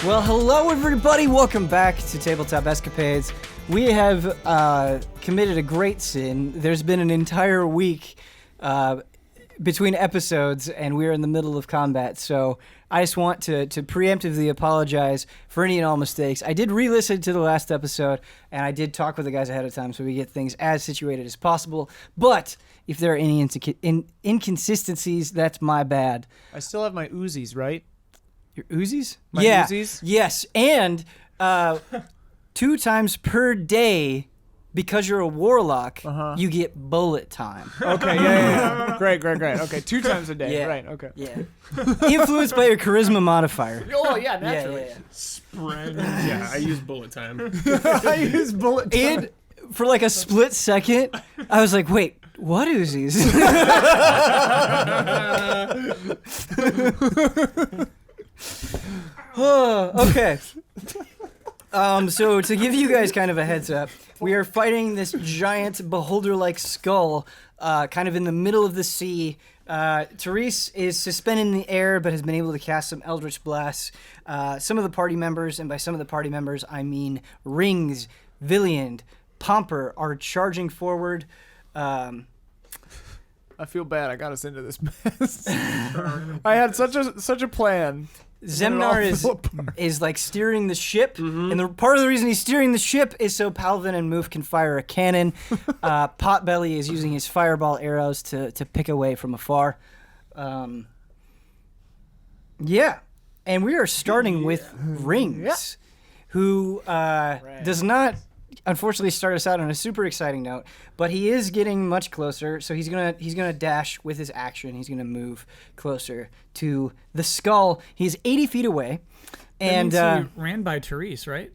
Well, hello everybody. Welcome back to Tabletop Escapades. We have committed a great sin. There's been an entire week between episodes, and we're in the middle of combat. So I just want to preemptively apologize for any and all mistakes. I did re-listen to the last episode, and I did talk with the guys ahead of time so we get things as situated as possible. But if there are any inconsistencies, that's my bad. I still have my Uzis, right? Your Uzis? My yeah. Uzis? Yes. And 2 times per day, because you're a warlock, you get bullet time. Okay, yeah. Great. Okay, 2 times a day. Yeah. Right, okay. Yeah. Influenced by your charisma modifier. Oh, yeah, naturally. Yeah. Spread. Yeah, I use bullet time. I use bullet time. And for like a split second, I was like, wait, what Uzis? Okay. So to give you guys kind of a heads up, we are fighting this giant beholder-like skull kind of in the middle of the sea. Therese is suspended in the air but has been able to cast some Eldritch Blasts. Some of the party members, and by some of the party members I mean Rings, Villiand, Pomper, are charging forward. I feel bad. I got us into this mess. I had such a plan. Zemnar is like steering the ship, and part of the reason he's steering the ship is so Palvin and Moof can fire a cannon. Potbelly is using his fireball arrows to pick away from afar. Yeah, and we are starting with Rings, who does not unfortunately start us out on a super exciting note, but he is getting much closer. So he's gonna dash with his action. He's gonna move closer to the skull. He's 80 feet away, and you ran by Therese, right?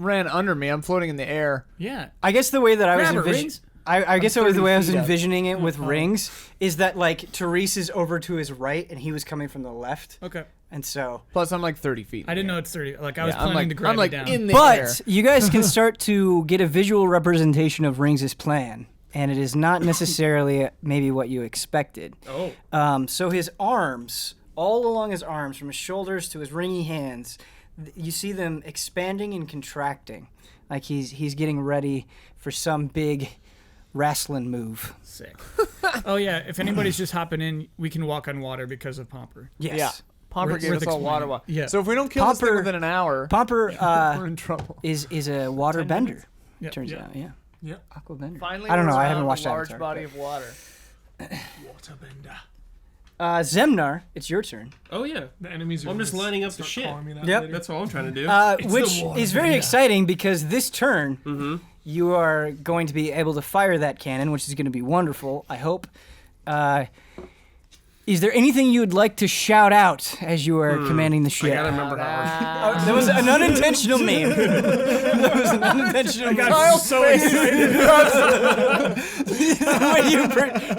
Ran under me. I'm floating in the air. Yeah. I guess the way that I was Grab her, envisioning, Rings. I guess the way I was 30 feet up. envisioning it with Rings is that like Therese is over to his right, and he was coming from the left, Okay. and so. Plus, I'm like 30 feet. I didn't know it's 30. Like, I was Yeah, planning to grab I'm like it down. in the air. But you guys can start to get a visual representation of Rings' plan, and it is not necessarily maybe what you expected. Oh. So his arms, all along his arms, from his shoulders to his ringy hands, you see them expanding and contracting, like he's getting ready for some big wrestling move. Sick. Oh, yeah. If anybody's just hopping in, we can walk on water because of Pomper. Yes. Yeah. Pomper Worth gave us all explaining. water. Yeah. So if we don't kill this thing Pomper- within an hour, Pomper we're in trouble. is a water bender. Yep. Turns out, yeah. Yeah. Aqua bender. Finally, I don't know. we're I haven't around watched a large Avatar, body but- of water. Waterbender. Zemnar, it's your turn. Oh, yeah. The enemies are I'm just gonna lining up the start shit. calling me that Yep. later. That's all I'm trying to do. Which is very exciting because this turn you are going to be able to fire that cannon, which is going to be wonderful, I hope. Is there anything you would like to shout out as you are commanding the I ship? gotta remember how. That was an unintentional meme. That was an unintentional meme. I'm so excited.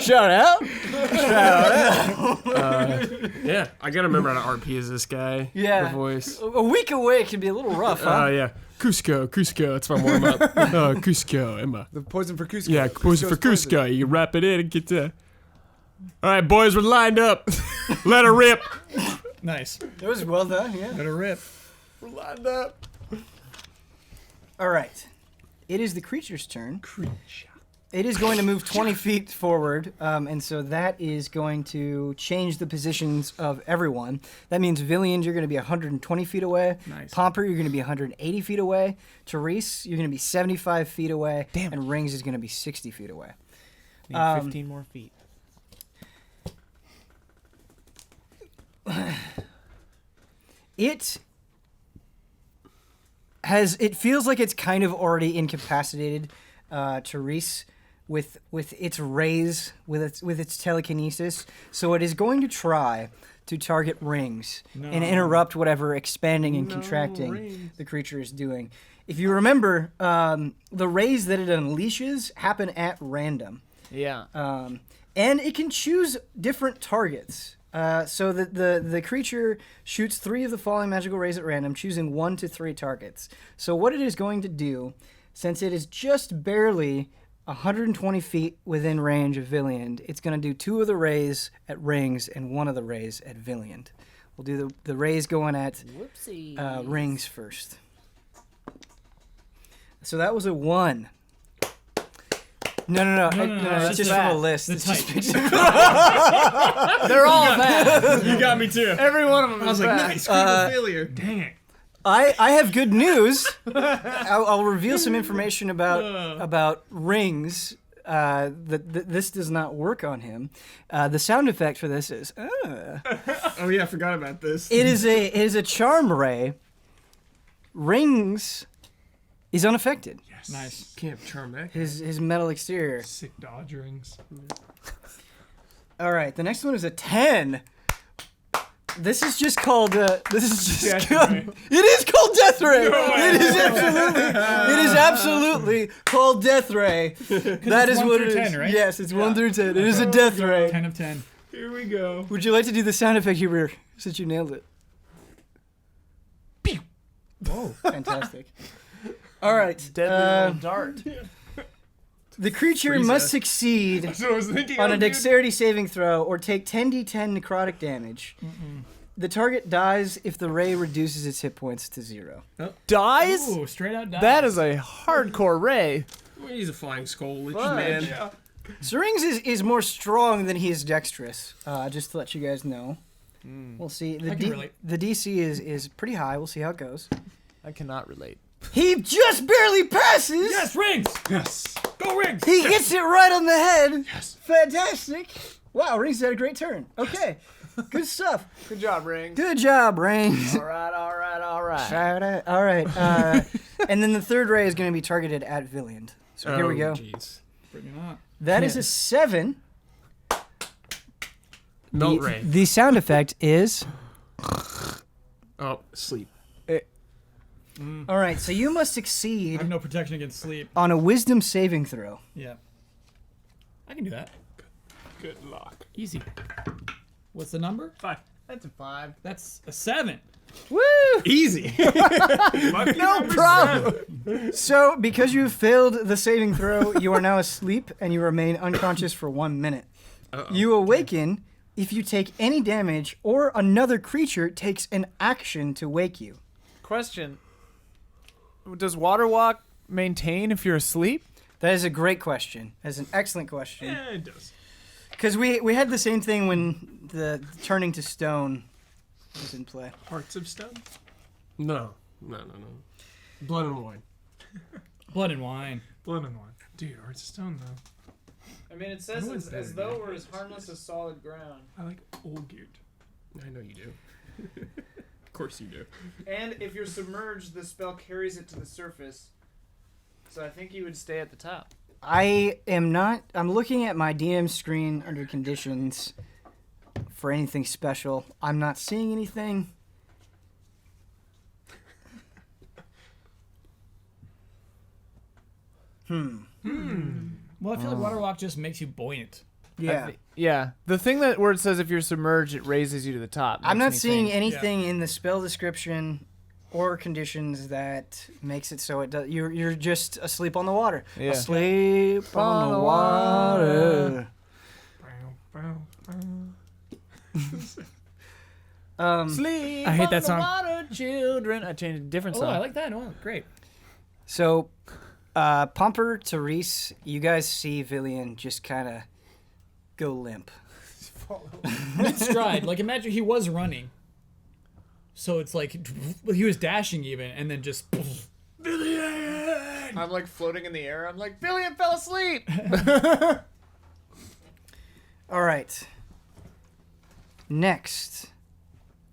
Shout out? Yeah, I gotta remember how to RP as this guy. Yeah. The voice. A week away can be a little rough, huh? Yeah. Cusco. That's my warm up. Cusco, Emma. The poison for Cusco. Yeah, poison for Cusco. You wrap it in and get to. All right, boys, we're lined up. Let her rip. Nice. It was well done, yeah. Let her rip. We're lined up. All right. It is the creature's turn. It is going to move 20 feet forward, and so that is going to change the positions of everyone. That means Villiand, you're going to be 120 feet away. Nice. Pomper, you're going to be 180 feet away. Therese, you're going to be 75 feet away. Damn. And Rings is going to be 60 feet away. Need 15 more feet. It feels like it's kind of already incapacitated Therese with its rays, with its telekinesis. So it is going to try to target Rings and interrupt whatever expanding and contracting the creature is doing. If you remember, the rays that it unleashes happen at random. Yeah. And it can choose different targets. So the creature shoots 3 of the falling magical rays at random, choosing 1 to 3 targets. So what it is going to do, since it is just barely 120 feet within range of Villiand, it's going to do 2 of the rays at Rings and 1 of the rays at Villiand. We'll do the rays going at Whoopsie. rings first. So that was a 1. No. It's just from a list. The It's just type. pictures. They're all bad. You got me too. Every one of them I was is like, bad. nice. Critical failure. Dang it. I have good news. I'll reveal some information about rings. This does not work on him. The sound effect for this is. Oh yeah, I forgot about this. It is a charm ray. Rings is unaffected. Yes. Nice. Can't charm that. His metal exterior. Sick dodge rings. All right, the next one is a 10. This is just called. This is just. Death called, Ray. it is called Death Ray. It is absolutely called Death Ray. That is 1 what through it is. 10, right? Yes, it's 1 through 10. It is a Death Ray. 10 of 10. Here we go. Would you like to do the sound effect here, since you nailed it? Whoa. Fantastic. All right. Deadly little dart. The creature must succeed That's what I was thinking. on a of, dude. dexterity saving throw or take 10d10 necrotic damage. The target dies if the ray reduces its hit points to 0. Dies? Ooh, straight out dies. That is a hardcore ray. Well, he's a flying skull, Fudge. man. Yeah. Syrinx is more strong than he is dexterous, just to let you guys know. We'll see. I can relate. The DC is pretty high. We'll see how it goes. I cannot relate. He just barely passes! Yes, rings. Yes. Go rings. He gets it right on the head! Yes. Fantastic! Wow, Rings had a great turn. Okay, good stuff. Good job, Ring. Good job, Rings. All right. All right. And then the third ray is going to be targeted at Villiand. So here we go. Jeez. Bring it on. That is a 7. Melt ray. The sound effect is. Oh, sleep. All right, so you must I succeed have no protection against sleep. on a wisdom saving throw. Yeah. I can do that. Good luck. Easy. What's the number? 5. That's a 5. That's a 7. Woo! Easy. No problem. So, because you failed the saving throw, you are now asleep and you remain unconscious for 1 minute. You awaken if you take any damage or another creature takes an action to wake you. Question. Does water walk maintain if you're asleep? That is a great question. That's an excellent question. Yeah, it does. Because we had the same thing when the turning to stone was in play. Hearts of stone? No. Blood and wine. Blood and wine. Blood and wine. Dude, hearts of stone, though. I mean, it says No one's as better though than we're me. as harmless as solid ground. I like old geared. I know you do. Of course you do. And if you're submerged, the spell carries it to the surface. So I think you would stay at the top. I am not. I'm looking at my DM screen under conditions for anything special. I'm not seeing anything. Well, I feel like water walk just makes you buoyant. Yeah. Yeah. The thing that where it says if you're submerged, it raises you to the top. I'm makes not me seeing think- anything in the spell description or conditions that makes it so it does. You're just asleep on the water. Yeah. Asleep on the water. Sleep I hate on that the song. water, children. I changed a different Oh, song. I like that. Oh, great. So, Pomper, Therese, you guys see Villian just kind of go limp. Mid-stride. Like, imagine he was running. So it's like, he was dashing even, and then just... I'm like floating in the air. I'm like, Billion fell asleep. All right. Next,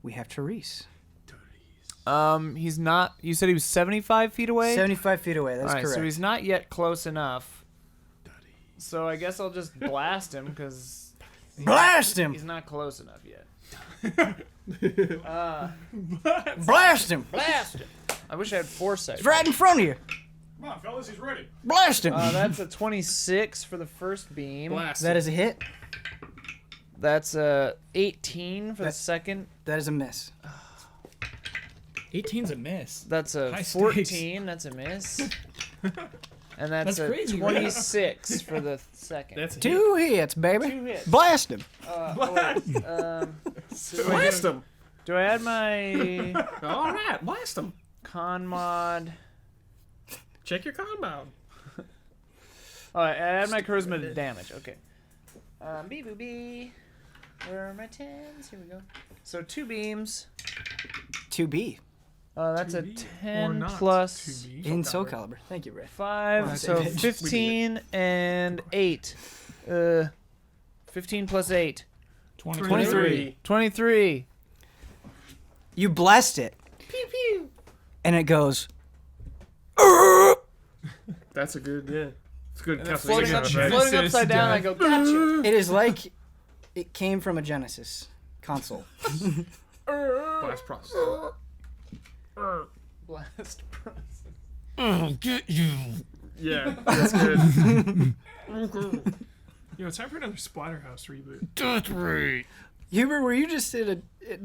we have Therese. He's not. You said he was 75 feet away. 75 feet away. That's All right, correct. so he's not yet close enough. So I guess I'll just blast him because Blast him! he's not close enough yet. Blast him! Blast it! I wish I had foresight. It's right in front of you. Come on, fellas, he's ready. Blast him! That's a 26 for the first beam. Blast. That is a hit. That's a 18 for the second. That is a miss. 18's a miss. That's a High stakes. 14. That's a miss. And that's a crazy, right? 26 for the second. That's a hit. 2 hits, baby. 2 hits. Blast him. Blast Blast him. Do I add my All right, blast them. con mod? Check your compound. Oh, I add my charisma to damage. Okay. Bee. Where are my 10s? Here we go. So 2 beams. 2B That's a 2B or 10 not plus 2B. in Soul Calibur. Thank you, Ray. 5. Wow, So savage. 15 and 8. 15 plus 8. 23. 23. You blast it. Pew pew. And it goes. That's a good, yeah. It's a good And then calculation, right? floating upside down, I go, gotcha. It is like it came from a Genesis console. Blast process. Blast process. Get you. Yeah, that's good. Yo, it's time for another Splatterhouse reboot. That's right. Hubert, were you just in a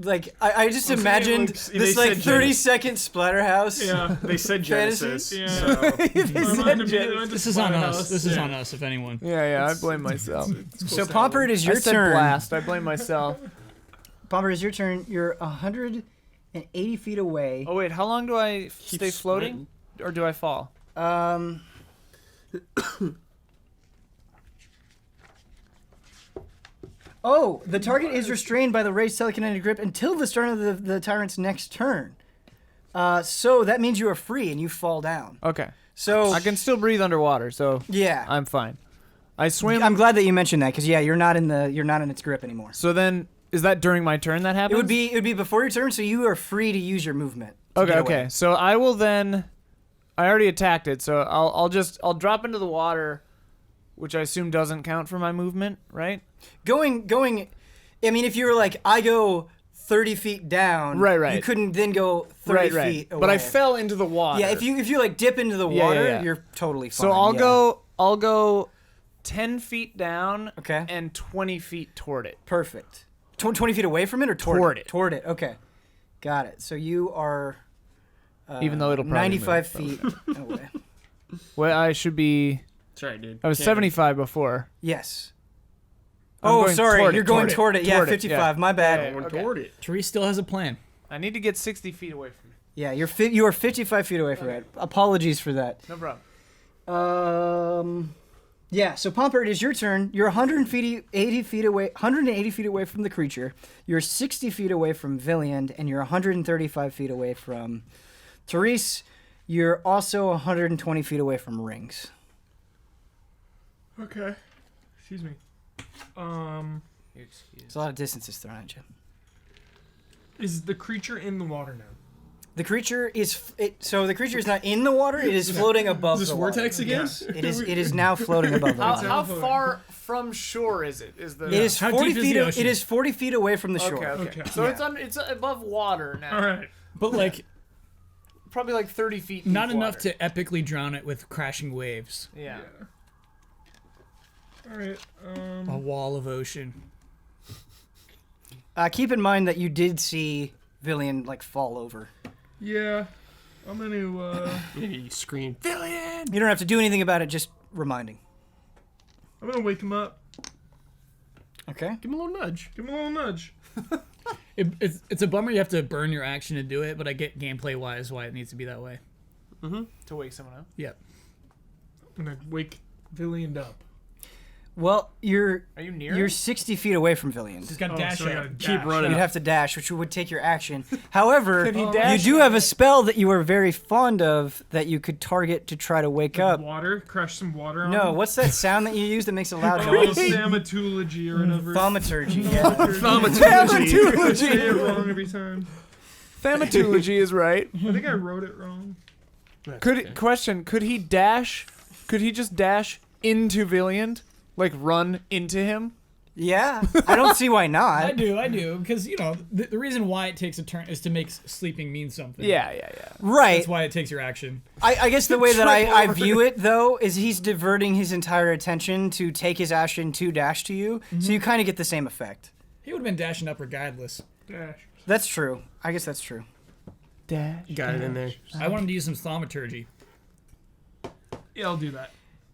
like? I just imagined they this like said 30-second Splatterhouse. Yeah, they said Genesis. Fantasy? Yeah. So, This is on us. This is on us, if anyone. Yeah, I blame myself. so Pomper, it is your I said turn. blast. I blame myself. Pomper, it is your turn. You're 180 feet away. Oh wait, how long do I stay floating, or do I fall? Oh, the target is restrained by the raised telekinetic grip until the start of the tyrant's next turn. So that means you are free and you fall down. Okay. So I can still breathe underwater, so yeah, I'm fine. I swim. I'm glad that you mentioned that because yeah, you're not in its grip anymore. So then, is that during my turn that happens? It would be before your turn, so you are free to use your movement. to Okay. get Okay. away. So I will then. I already attacked it, so I'll drop into the water, which I assume doesn't count for my movement, right? Going. I mean, if you were like, I go 30 feet down, Right. you couldn't then go 30 Right. feet away. But I fell into the water. Yeah, if you like dip into the Yeah, water, yeah. you're totally fine. So I'll yeah. go 10 feet down. Okay. And 20 feet toward it. Perfect. 20 feet away from it or Toward it. Toward it. Okay. Got it. So you are Even though it'll probably 95 move, feet away. Well, I should be. That's right, dude. I was Can't 75 before. Yes. I'm Oh, going sorry. toward it, You're going toward it, toward it. Yeah, toward it, 55. yeah. My bad. Yeah, Going okay. toward it. Therese still has a plan. I need to get 60 feet away from it. Yeah, you are 55 feet away from it. Apologies for that. No problem. Yeah, so Pomper, it is your turn. You're 180 feet away from the creature. You're 60 feet away from Villiand, and you're 135 feet away from Therese. You're also 120 feet away from Rings. Okay. Excuse me. There's a lot of distances thrown at you. Is the creature in the water now? The creature is the creature is not in the water. It is floating above Is this the water. vortex again? Yes, it is. It is now floating above the water. How far from shore is it? Is the It is How 40 deep is feet. the ocean? It is 40 feet away from the shore. Okay. Okay. So Yeah. it's above water now. All right. But like, Probably like 30 feet. not deep enough water. to epically drown it with crashing waves. Yeah. All right. A wall of ocean. Keep in mind that you did see Villian like fall over. Yeah. I'm gonna. He screamed. You don't have to do anything about it. Just reminding. I'm gonna wake him up. Okay. Give him a little nudge. Give him a little nudge. It's a bummer you have to burn your action to do it, but I get gameplay wise why it needs to be that way. To wake someone up. Yep. I'm gonna wake Villian up. Well, you're Are you near? you're 60 feet away from Villian. He's got Oh, dash so I up. gotta Keep dash. running. You'd have to dash, which would take your action. However, Could he you dash? do have a spell that you are very fond of that you could target to try to wake up. Water. Crash some water on No, him. what's that sound that you use that makes a loud Oh, noise? Thaumaturgy or whatever. Thaumaturgy. Yeah. I say it wrong every time. Thaumaturgy is right. I think I wrote it wrong. Could he dash? Could he just dash into Villiand? Like run into him? Yeah. I don't see why I not. do, because the reason why it takes a turn is to make sleeping mean something. Yeah. Right. That's why it takes your action. I guess the way that I Trip over. view it, though, is he's diverting his entire attention to take his action to dash to you. So you kind of get the same effect. He would have been dashing up regardless. Dash. That's true. I guess that's true. Dash. Got it in there. I want him to use some thaumaturgy. Yeah, I'll do that.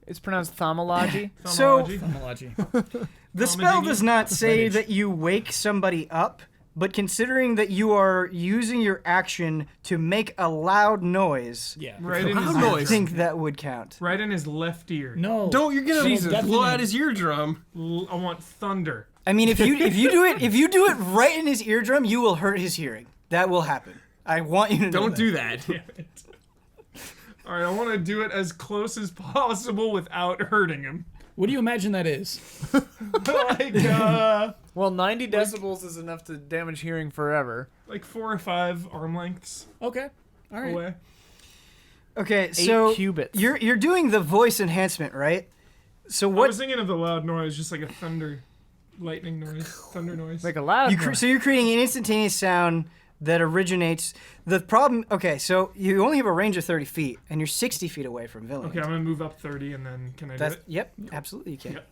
It's pronounced thaumaturgy. So- Thaumaturgy. Thaumaturgy. The spell does not say that you wake somebody up, but considering that you are using your action to make a loud noise, Yeah. Right in his I noise. think that would count. Right in his left ear. No. You're gonna Jesus. blow out his eardrum. I want thunder. I mean, if you do it right in his eardrum, you will hurt his hearing. That will happen. I want you to know Don't that. do that. All right, I want to do it as close as possible without hurting him. What do you imagine that is? Well, 90 decibels is enough to damage hearing forever. Like 4 or 5 arm lengths Okay. All right. away. Okay, 8 so cubits. you're doing the voice enhancement, right? So I what? was thinking of the loud noise, just like a lightning noise, thunder noise. Like a loud noise. So you're creating an instantaneous sound that originates. The problem. Okay, so you only have a range of 30 feet, and you're 60 feet away from villain. Okay, I'm gonna move up 30, and then can I do it? Yep, absolutely you can. Yep.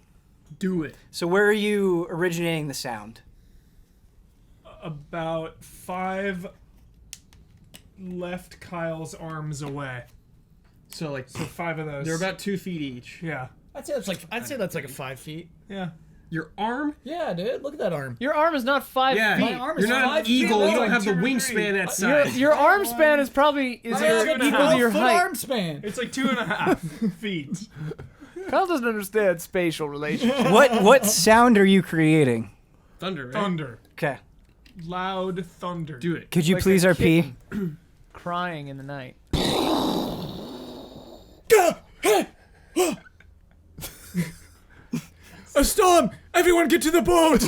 Do it. So where are you originating the sound? About 5 left Kyle's arms away. So 5 of those. they're about 2 feet each. Yeah. I'd say that's like a 5 feet. Yeah. Your arm? Yeah, dude. Look at that arm. Your arm is not 5 Yeah, feet. My arm you're is not 5 an feet eagle. long. You don't have the 2 or 3. wingspan that size. Your arm span is probably I got equal a to your 12-foot height. arm span. It's like 2.5 feet. Kyle doesn't understand spatial relationships. What sound are you creating? Thunder, right? Thunder. Okay. Loud thunder. Do it. Could you Like please a RP? Crying in the night. A storm! Everyone get to the boat!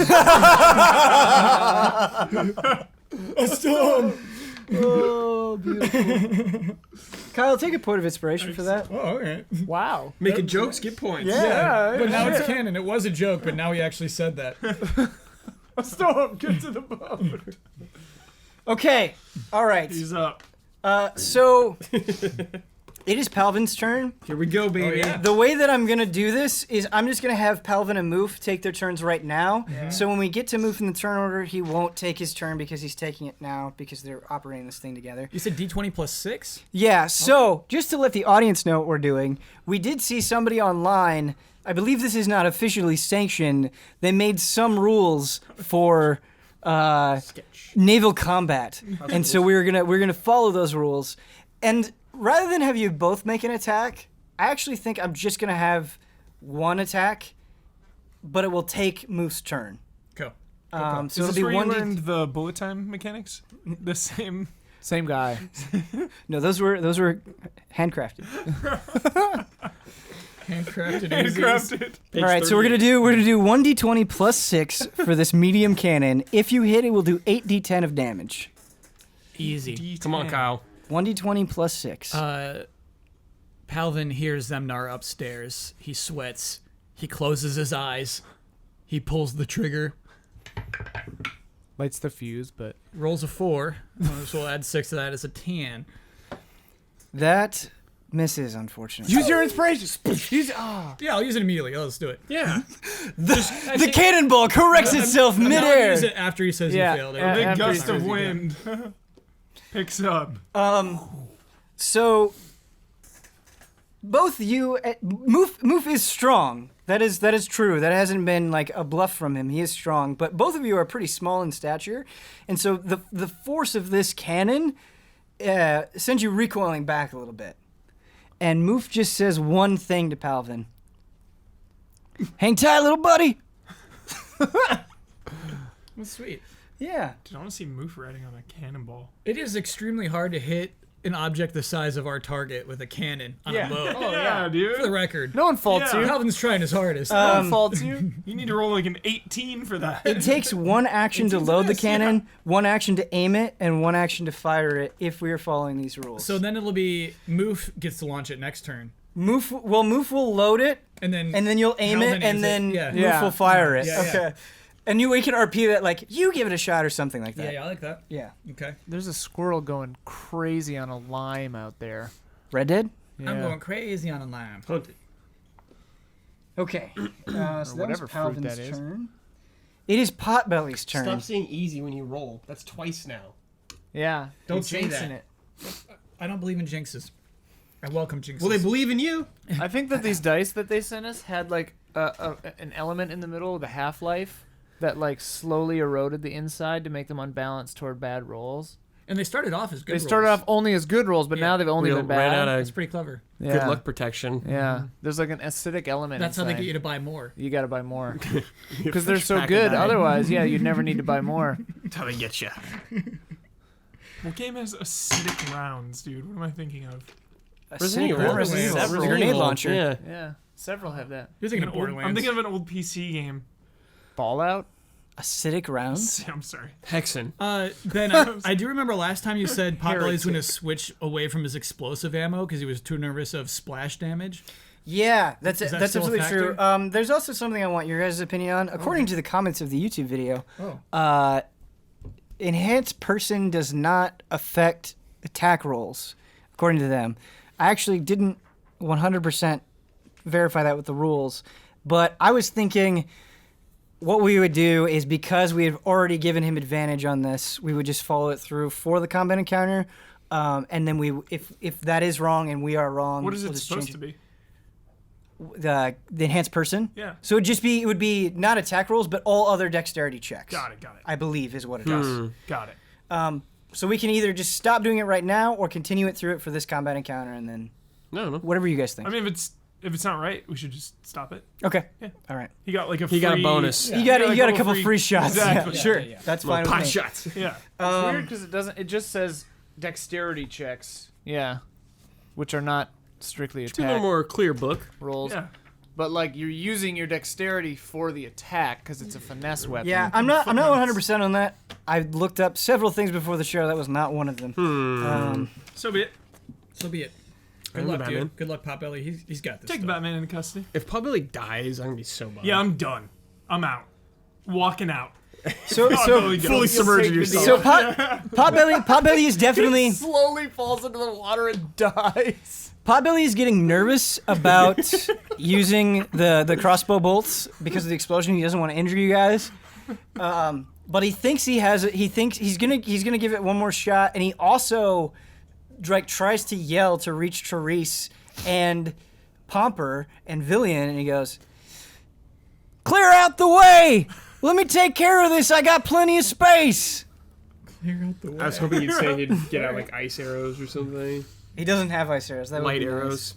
A storm! Oh, beautiful. Kyle, take a point of inspiration for that. Oh, all right. Wow. Making jokes, get points. Yeah. But now it's canon. It was a joke, but now he actually said that. A storm. Get to the boat. Okay. All right. He's up. So it is Palvin's turn. Here we go, baby. yeah. The way that I'm gonna do this is I'm just gonna have Palvin and Moof take their turns right now. So when we get to Moof in the turn order, he won't take his turn because he's taking it now because they're operating this thing together. You said D20 plus 6? Yeah. So just to let the audience know what we're doing, we did see somebody online. I believe this is not officially sanctioned. They made some rules for naval combat, and so we're gonna follow those rules. And rather than have you both make an attack, I actually think I'm just gonna have one attack, but it will take Moof's turn. Go. So Is it'll this be where you 1d. learned the bullet time mechanics? The same. Same guy. No, those were handcrafted. Handcrafted. Handcrafted. All right, so we're gonna do 1d20 plus 6 for this medium cannon. If you hit, it will do 8d10 of damage. Easy. Come on, Kyle. 1d20 plus 6. Palvin hears Zemnar upstairs. He sweats. He closes his eyes. He pulls the trigger. Lights the fuse, but Rolls a 4. So we'll add 6 to that as a 10. That misses, unfortunately. use your inspiration. Yeah, I'll use it immediately. Let's do it. Yeah. The cannonball corrects itself Now I'll midair. use it after he says Yeah, he failed. yeah. Big After gust he of says he wind picks up. So both you, Moof is strong. That is true. That hasn't been like a bluff from him. He is strong. But both of you are pretty small in stature, and so the force of this cannon sends you recoiling back a little bit. And Moof just says one thing to Palvin. Hang tight, little buddy. That's sweet. Yeah. Dude, I want to see Moof riding on a cannonball. It is extremely hard to hit an object the size of our target with a cannon on Yeah. a boat. Oh, yeah, dude. For the record. No one faults Yeah. you. Palvin's trying his hardest. No one faults you. You need to roll like an 18 for that. It takes one action to load the cannon, one action to aim it, and one action to fire it if we are following these rules. So then it'll be Moof gets to launch it next turn. Moof will load it, And then and then you'll aim Palvin it, and aims then Yeah. Moof Yeah. will fire it. Yeah, yeah. Okay. And we can RP that like, you give it a shot or something like that. Yeah, I like that. Yeah. Okay. There's a squirrel going crazy on a lime out there. Red Dead? Yeah. I'm going crazy on a lime. Hunt it. Okay. So that was whatever fruit Palvin's that is. turn. It is Potbelly's turn. Stop saying easy when you roll. That's twice now. Yeah. Don't you're say jinxing that. it. I don't believe in jinxes. I welcome jinxes. Well, they believe in you. I think that these dice that they sent us had like an element in the middle with a half-life. that like slowly eroded the inside to make them unbalanced toward bad rolls. And they started off as good They started rolls. off only as good rolls, but Yeah. now they've only We been ran bad. out of That's pretty clever. Yeah. good luck protection. Yeah, there's like an acidic element. That's how they inside. get you to buy more. You gotta buy more You because they're push so back good. and die. Otherwise, yeah, you'd never need to buy more. That's how they get you. What game has acidic rounds, dude? What am I thinking of? A Resident Evil. cigarette, Resident Evil. a grenade launcher. Yeah. Yeah, several have that. You're thinking An of old, Borderlands. I'm thinking of an old PC game. Fallout. Acidic rounds. I'm sorry. Hexen. Ben, I do remember last time you said Potbelly's going to switch away from his explosive ammo because he was too nervous of splash damage. Yeah, that's Is that that's still a absolutely true. factor? There's also something I want your guys' opinion on. According to the comments of the YouTube video, enhanced person does not affect attack rolls, according to them. I actually didn't 100% verify that with the rules, but I was thinking what we would do is, because we had already given him advantage on this, we would just follow it through for the combat encounter, and then if that is wrong and we are wrong, What is we'll it just supposed change to be? the enhanced person. Yeah. So it would be not attack rolls, but all other dexterity checks. Got it. I believe is what it is. Got it. So we can either just stop doing it right now or continue it through it for this combat encounter, and then No. whatever you guys think. I mean, if it's not right, we should just stop it. Okay. Yeah. All right. He got like a He got a free- bonus. You got like a couple free shots. Exactly. Yeah, sure. That's fine with Pot me. shots. Yeah. It's weird because it just says dexterity checks. Yeah, which are not strictly Be a little attack more clear book. rolls. Yeah. But like you're using your dexterity for the attack because it's a finesse weapon. Yeah, I'm not 100% on that. I looked up several things before the show. That was not one of them. So be it. So be it. Good I'm the luck, Batman. dude. Good luck, Potbelly. He's got this Take the stuff. Batman into custody. If Potbelly dies, I'm gonna be so bummed. Yeah, I'm done. I'm out. Walking out. So Potbelly fully goes. submerging yourself. so Potbelly is definitely slowly falls into the water and dies. Potbelly is getting nervous about using the crossbow bolts because of the explosion. He doesn't want to injure you guys, but he thinks he has. He thinks he's gonna give it one more shot, and he also tries to yell to reach Therese and Pomper and Villian, and he goes, "Clear out the way! Let me take care of this. I got plenty of space." I was hoping you'd say he'd get out like ice arrows or something. He doesn't have ice arrows. That would Light be nice. arrows.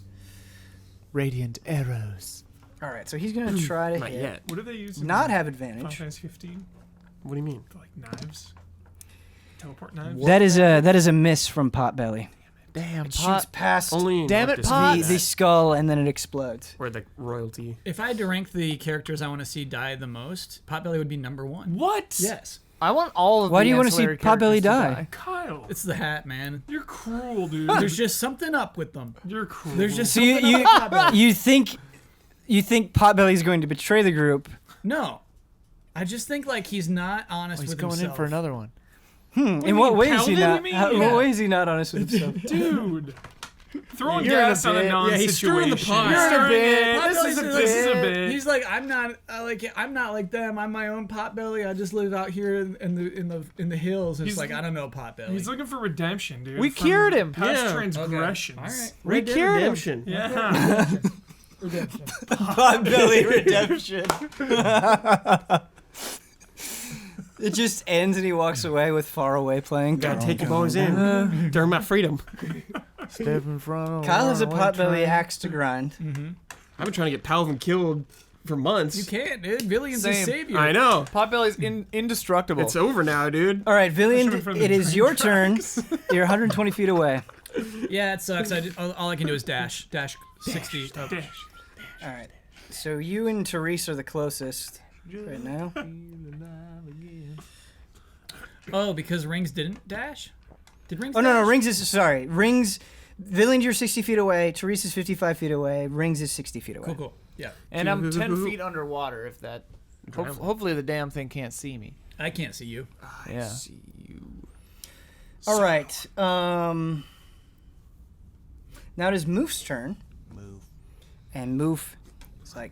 Radiant arrows. All right, so he's gonna try to Not hit. yet. What do they use? in Not have Final advantage. Fantasy 15? What do you mean? Like knives? Teleport knives? That is a miss from Potbelly. Damn, It shoots pot. past Only in Damn like, it, this- Pot. the skull and then it explodes. Where the royalty. If I had to rank the characters I want to see die the most, Potbelly would be number one. What? Yes. I want all of. Why the do you wanna see ancillary Potbelly characters to die? Kyle. It's the hat, man. You're cruel, dude. There's just something up with them. You're cruel. There's just So something up with Potbelly. you think Potbelly's going to betray the group? No. I just think like he's not honest He's with going himself. in for another one. In what way is he Calvin, not? you mean? In Yeah. what way is he not honest with himself? Dude. Throwing You're in a gas on a bit. non-situation. he's stirring the pot. You're You're in a stirring bit. it. Potbelly's This is a bit. He's like, I'm not like them. I'm my own Potbelly. I just live out here in the hills. And it's He's- like I don't know Potbelly. He's looking for redemption, dude. We from cured him. Past Yeah. transgressions. All right. We cured him. Redemption. Yeah. Potbelly redemption. It just ends and he walks away with Far Away playing. Gotta take your boys in. During my freedom. Step in front of Kyle has a runaway Potbelly train. axe to grind. I've been trying to get Palvin killed for months. You can't, dude. Villian's a Same. savior. I know. Potbelly's indestructible. It's over now, dude. All right, Villian, Push him from the it is train your turn. You're 120 feet away. Yeah, it sucks. All I can do is dash 60. Dash. All right. So you and Therese are the closest right now. Oh, because Rings didn't dash? Did Rings Oh, no, dash? Rings is, sorry. Rings, Villian, you're 60 feet away. Therese is 55 feet away. Rings is 60 feet away. Cool. Yeah. And I'm 10 feet underwater. If that, hopefully the damn thing can't see me. I can't see you. Yeah. See you. All right. Now it is Moof's turn. Move. And Moof is like,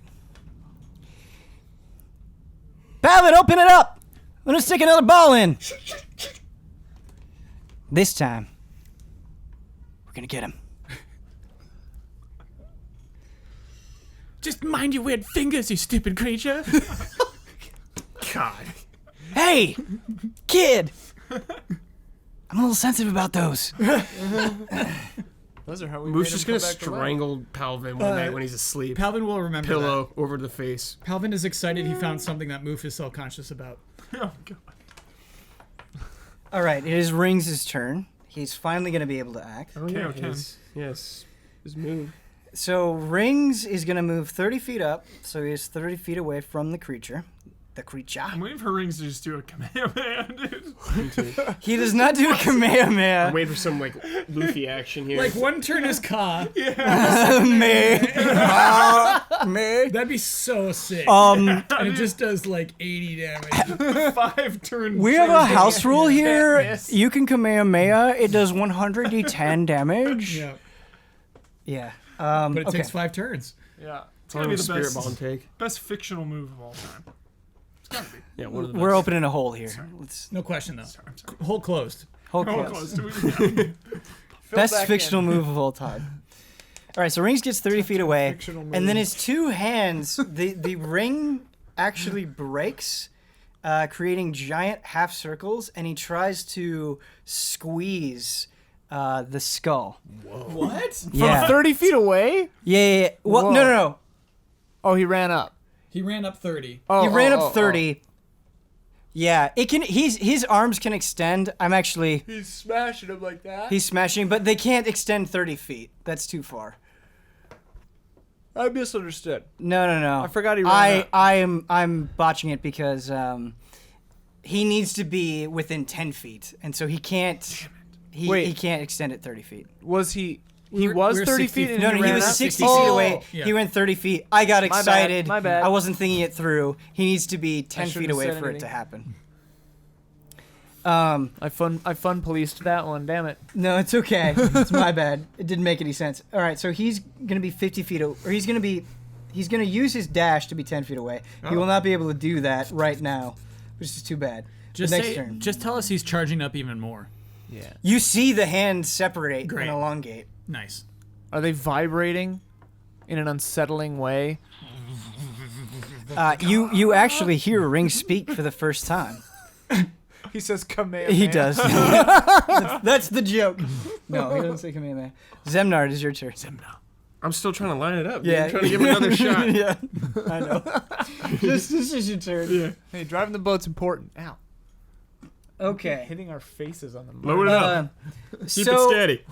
Palvin, open it up! I'm gonna stick another ball in. This time, we're gonna get him. Just mind your weird fingers, you stupid creature. God. Hey, kid. I'm a little sensitive about those. Those are how we Moose made just him gonna come back to life. strangle Palvin one night when he's asleep. Palvin will remember Pillow over the face. that. Palvin is excited he found something that Moof is self-conscious about. Oh God. All right, it is Rings' turn. He's finally going to be able to act. Oh yeah, Okay, yes. His move. So Rings is going to move 30 feet up, so he is 30 feet away from the creature. The creature. I'm waiting for Rings to just do a Kamehameha, dude. Me too. He does not do a Kamehameha. I'm waiting for some like Luffy action here. Like one turn is Ka. Me. That'd be so sick. Um, and it just does like 80 damage. 5 turns. we have a house rule here. miss. You can Kamehameha. It does 1d10 damage. Yeah. Yeah. But it Okay. takes 5 turns. Yeah. It's How gonna long be does the Spirit best, Bomb take? best fictional move of all time. It's gotta be. Yeah, one of the We're best. opening a hole here. Let's No question though. Sorry, I'm sorry. Hole closed. hold Oh, close. close to it. Best back fictional move of all time. All right, so Rings gets 30 feet away, fictional and then his two hands, the ring actually breaks, creating giant half circles, and he tries to squeeze the skull. What? Yeah. From 30 feet away? Yeah. Well, Whoa. no. Oh, he ran up. He ran up 30. Oh, He ran oh, up 30. Yeah, it can. His arms can extend. He's smashing him like that. He's smashing, but they can't extend 30 feet. That's too far. I misunderstood. No. I forgot he ran up. I'm botching it because he needs to be within 10 feet, and so he can't. Wait. He can't extend it 30 feet. Was he? We He were- was we were 30 60 feet and No, he he ran was up? 60 Oh. feet away. Yeah. He went 30 feet. I got bad, excited. my bad. I wasn't thinking it through. He needs to be 10 feet shouldn't have away said for it anything. to happen. I fun policed that one. Damn it. No, it's okay. It's my bad. It didn't make any sense. All right, so he's gonna be 50 feet, or he's gonna use his dash to be 10 feet away. He will not be able to do that right now, which is too bad. Just Next say, turn. just tell us he's charging up even more. Yeah. You see the hands separate Great. and elongate. Nice. Are they vibrating in an unsettling way? You actually hear Ring speak for the first time. He says Kamehameha. He does. That's the joke. No, he doesn't say Kamehameha. Zemnar, it is your turn. I'm still trying to line it up. Yeah. I'm trying to give him another shot. Yeah, I know. This is your turn. Yeah. Hey, driving the boat's important. Ow. Okay. Hitting our faces on the boat. Load it up. Keep so it steady.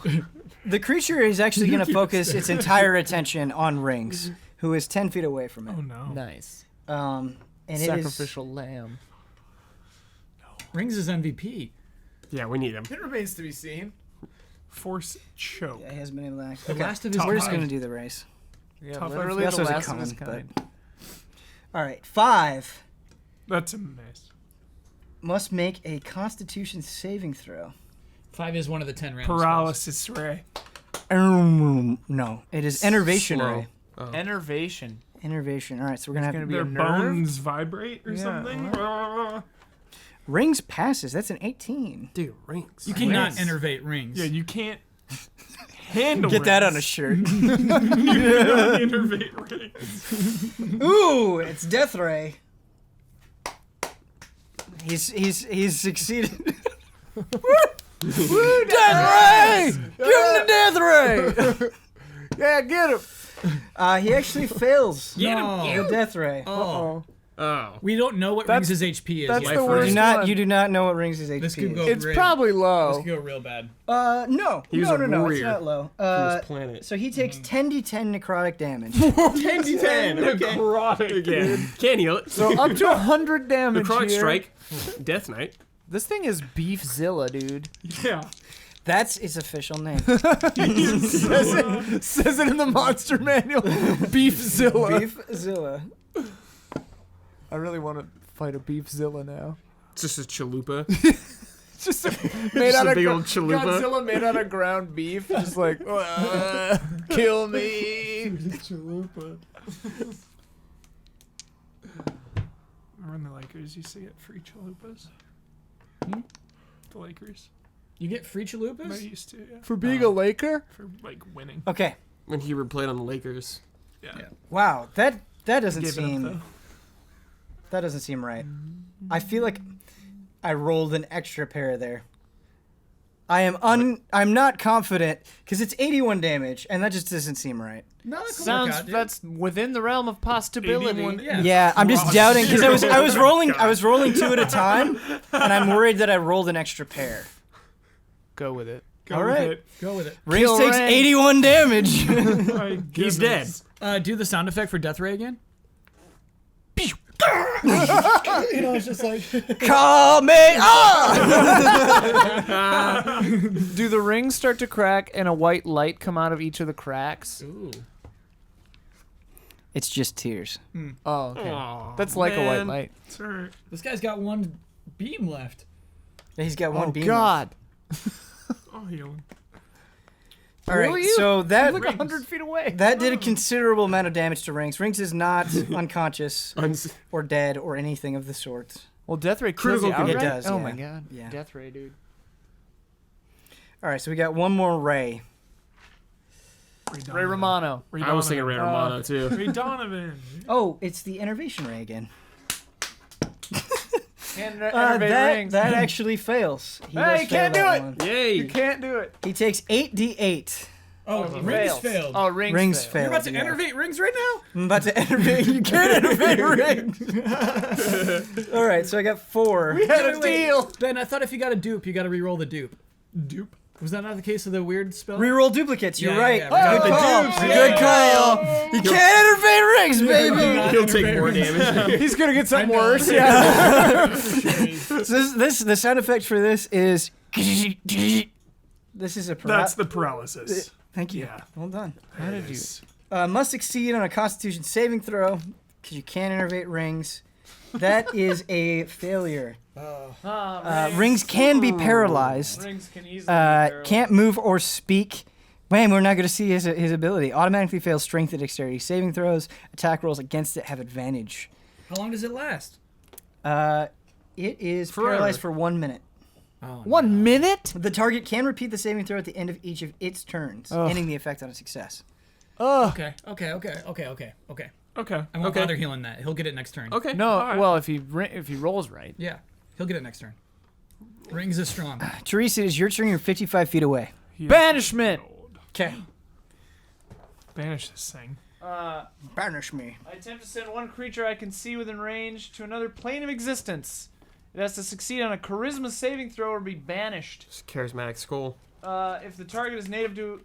the creature is actually going to focus its entire attention on Rings, who is 10 feet away from it. Oh no. Nice. And it is Sacrificial lamb. Rings is MVP. Yeah, we need him. It remains to be seen. Force choke. Yeah, he hasn't been able to act. The last of his We're just kind. going to do the race. Yeah, Tough. literally He also the has a last of his con, kind. All right, 5 That's a miss. must make a Constitution saving throw. 5 is one of the 10 random spells. Paralysis ray. No, it is Enervation Slow. Ray. Enervation. Enervation. All right, so we're going to have Be Their a nerve? bones vibrate or Yeah, something. Rings passes. That's an 18. Dude, rings. You cannot Rings. enervate rings. Yeah, you can't handle. Get that on a rings. shirt. You cannot innervate rings. Ooh, it's Death Ray. He's succeeded. Woo, Death Ray! Give him the Death Ray! Yeah, get him. He actually fails No. the Death Ray. Oh. Oh. We don't know what That's- Rings' HP is that's yet. the You worst do not. one. You do not know what Rings' HP This could is. go It's real- probably This low. could go real bad. No. He was no, a no, no. It's warrior not low. From this planet. So he takes 10d10 necrotic damage. 10d10. Okay. Necrotic. Again. Can't heal it. So up to 100 damage Necrotic here. strike. Death Knight. This thing is Beefzilla, dude. Yeah. That's its official name. Says it in the monster manual. Beefzilla. Beefzilla. I really want to fight a Beefzilla now. It's just a chalupa. Just made Just out a of big old chalupa. Godzilla made out of ground beef. Just like, kill me. Chalupa. Remember when the Lakers used to get free chalupas? The Lakers. You get free They chalupas? used to, yeah. For being a Laker? For like winning. Okay. When he played on the Lakers. Yeah. Wow. That doesn't Gave it up, seem. though. That doesn't seem right. I feel like I rolled an extra pair there. I'm not confident because it's 81 damage, and that just doesn't seem right. No, that could work Sounds out, dude. that's within the realm of possibility. 81 Yeah, I'm just doubting because I was rolling 2 at a time, and I'm worried that I rolled an extra pair. Go with it. Go All with right. it. Go with it. Rings Kill takes Rang. 81 damage. My He's dead. goodness. Do the sound effect for Death Ray again. You know, it's just like Call me up. Do the rings start to crack and a white light come out of each of the cracks? Ooh. It's just tears. Oh, okay. Aw, That's like a white man. light. It's alright. This guy's got one beam left. He's got one Oh beam. God! I'll heal him. All right, Will you? so that You're like 100 feet away. that did a considerable amount of damage to Rings. Rings is not unconscious or dead or anything of the sort. Well, Death Ray kills Critical you hit. outright? It does, Oh yeah. my God. Yeah. Death Ray, dude. All right, so we got one more Ray. Ray Romano. I was thinking Ray Romano too. Ray Donovan. Oh, it's the Innervation Ray again. Can't innervate rings. That actually fails. He Hey, does you fail can't that do it. one. Yay! You can't do it. He takes 8d8. Oh, he rings fails. failed. Oh, rings, Rings failed. failed. You're about to yeah. enervate rings right now? I'm about to enervate. You can't enervate Rings. All right, so I got 4. We had a Wait. deal. Ben, I thought if you got a dupe, you got to re-roll the dupe. Dupe. Was that not the case of the weird spell? Reroll duplicates. You're Yeah, right. yeah, Good reroll call. the dupes. Good Yeah. call. You can't enervate Rings, baby. He'll take more damage. He's gonna get something I know. worse. Yeah. So this the sound effect for this is. This is a. That's the paralysis. Thank you. Yeah. Well done. How did you? Must succeed on a Constitution saving throw because you can't enervate Rings. That is a failure. Rings can be paralyzed. Rings can easily be paralyzed. Can't move or speak. Man, we're not going to see his ability. Automatically fails strength and dexterity saving throws. Attack rolls against it have advantage. How long does it last? It is paralyzed for 1 minute. Oh, 1 minute? The target can repeat the saving throw at the end of each of its turns, ending the effect on a success. Ugh. Okay. Okay. I won't Okay. bother healing that. He'll get it next turn. Okay. No, Alright. well, if he rolls right. Yeah, he'll get it next turn. Rings is strong. Teresa, it is your turn. You're 55 feet away. Banishment. Okay. Banish this thing. Banish me. I attempt to send one creature I can see within range to another plane of existence. It has to succeed on a charisma saving throw or be banished. Just charismatic skull. If the target is native to,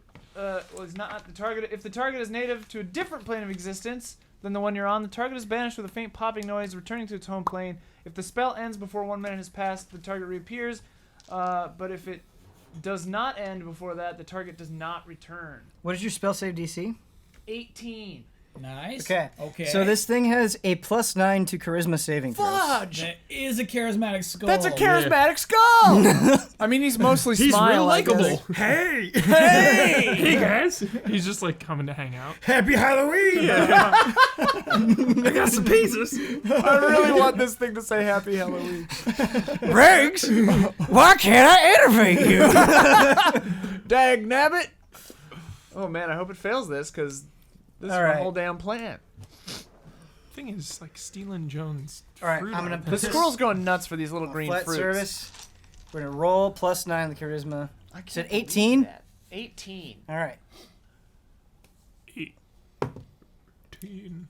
is not the target. If the target is native to a different plane of existence than the one you're on, the target is banished with a faint popping noise, returning to its home plane. If the spell ends before 1 minute has passed, the target reappears. But if it does not end before that, the target does not return. What is your spell save DC? 18. Nice. Okay. Okay. So this thing has a +9 to charisma saving throws. Fudge! That is a charismatic skull. That's a charismatic skull! I mean, he's mostly He's smile, real I guess. likable. Hey! Hey! Hey, guys! He's just like coming to hang out. Happy Halloween. I got some pieces. I really want this thing to say Happy Halloween. Riggs, why can't I enervate you? Dag nabbit! Oh man, I hope it fails this, because this All is right. my whole damn plan. Thing is like stealing Jones. All right, fruit I'm gonna out put The this squirrel's going nuts for these little green flat fruits. service. We're gonna roll +9 on the charisma. I Is it can't believe 18? that. 18. All right. 18.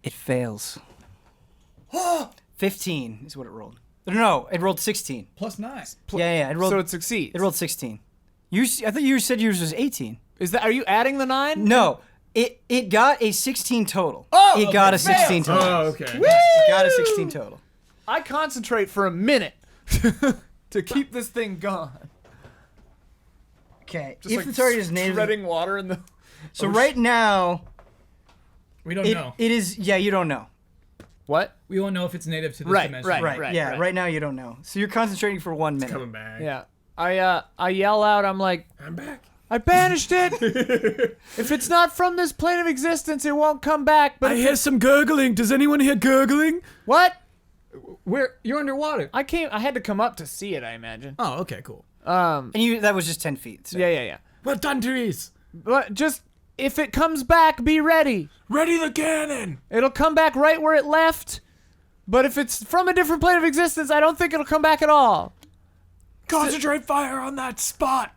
It fails. 15 is what it rolled. No, it rolled 16. +9. Yeah, it rolled. So it succeeds. It rolled 16. I thought you said yours was 18. Is that? Are you adding the 9? No, it got a 16 total. Oh, it got a okay, 16 total. Oh, okay. It got a 16 total. I concentrate for a minute to keep this thing gone. Okay. Just If like the target is native, treading water in the. so right now We don't it know. is. Yeah, you don't know. What? We won't know if it's native to this Right, dimension. right. Yeah, right now you don't know. So you're concentrating for 1 minute. Coming back. Yeah. I yell out. I'm like, I'm back. I banished it. If it's not from this plane of existence, it won't come back. But I if hear some gurgling. Does anyone hear gurgling? what? Where you're underwater. I had to come up to see it. I imagine. Oh, okay, cool. And that was just 10 feet. So. Yeah. Well done, Therese. But just if it comes back, be ready. Ready the cannon. It'll come back right where it left. But if it's from a different plane of existence, I don't think it'll come back at all. Concentrate fire on that spot.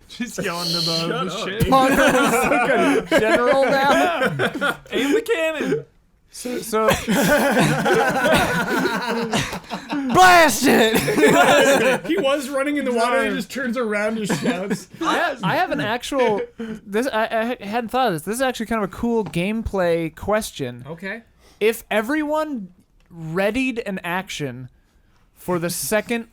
Just yelling to the shit. General now. Aim the cannon. So Blast it! He was running in the water. He just turns around and shouts. I have an actual. I hadn't thought of this. This is actually kind of a cool gameplay question. Okay. If everyone readied an action for the second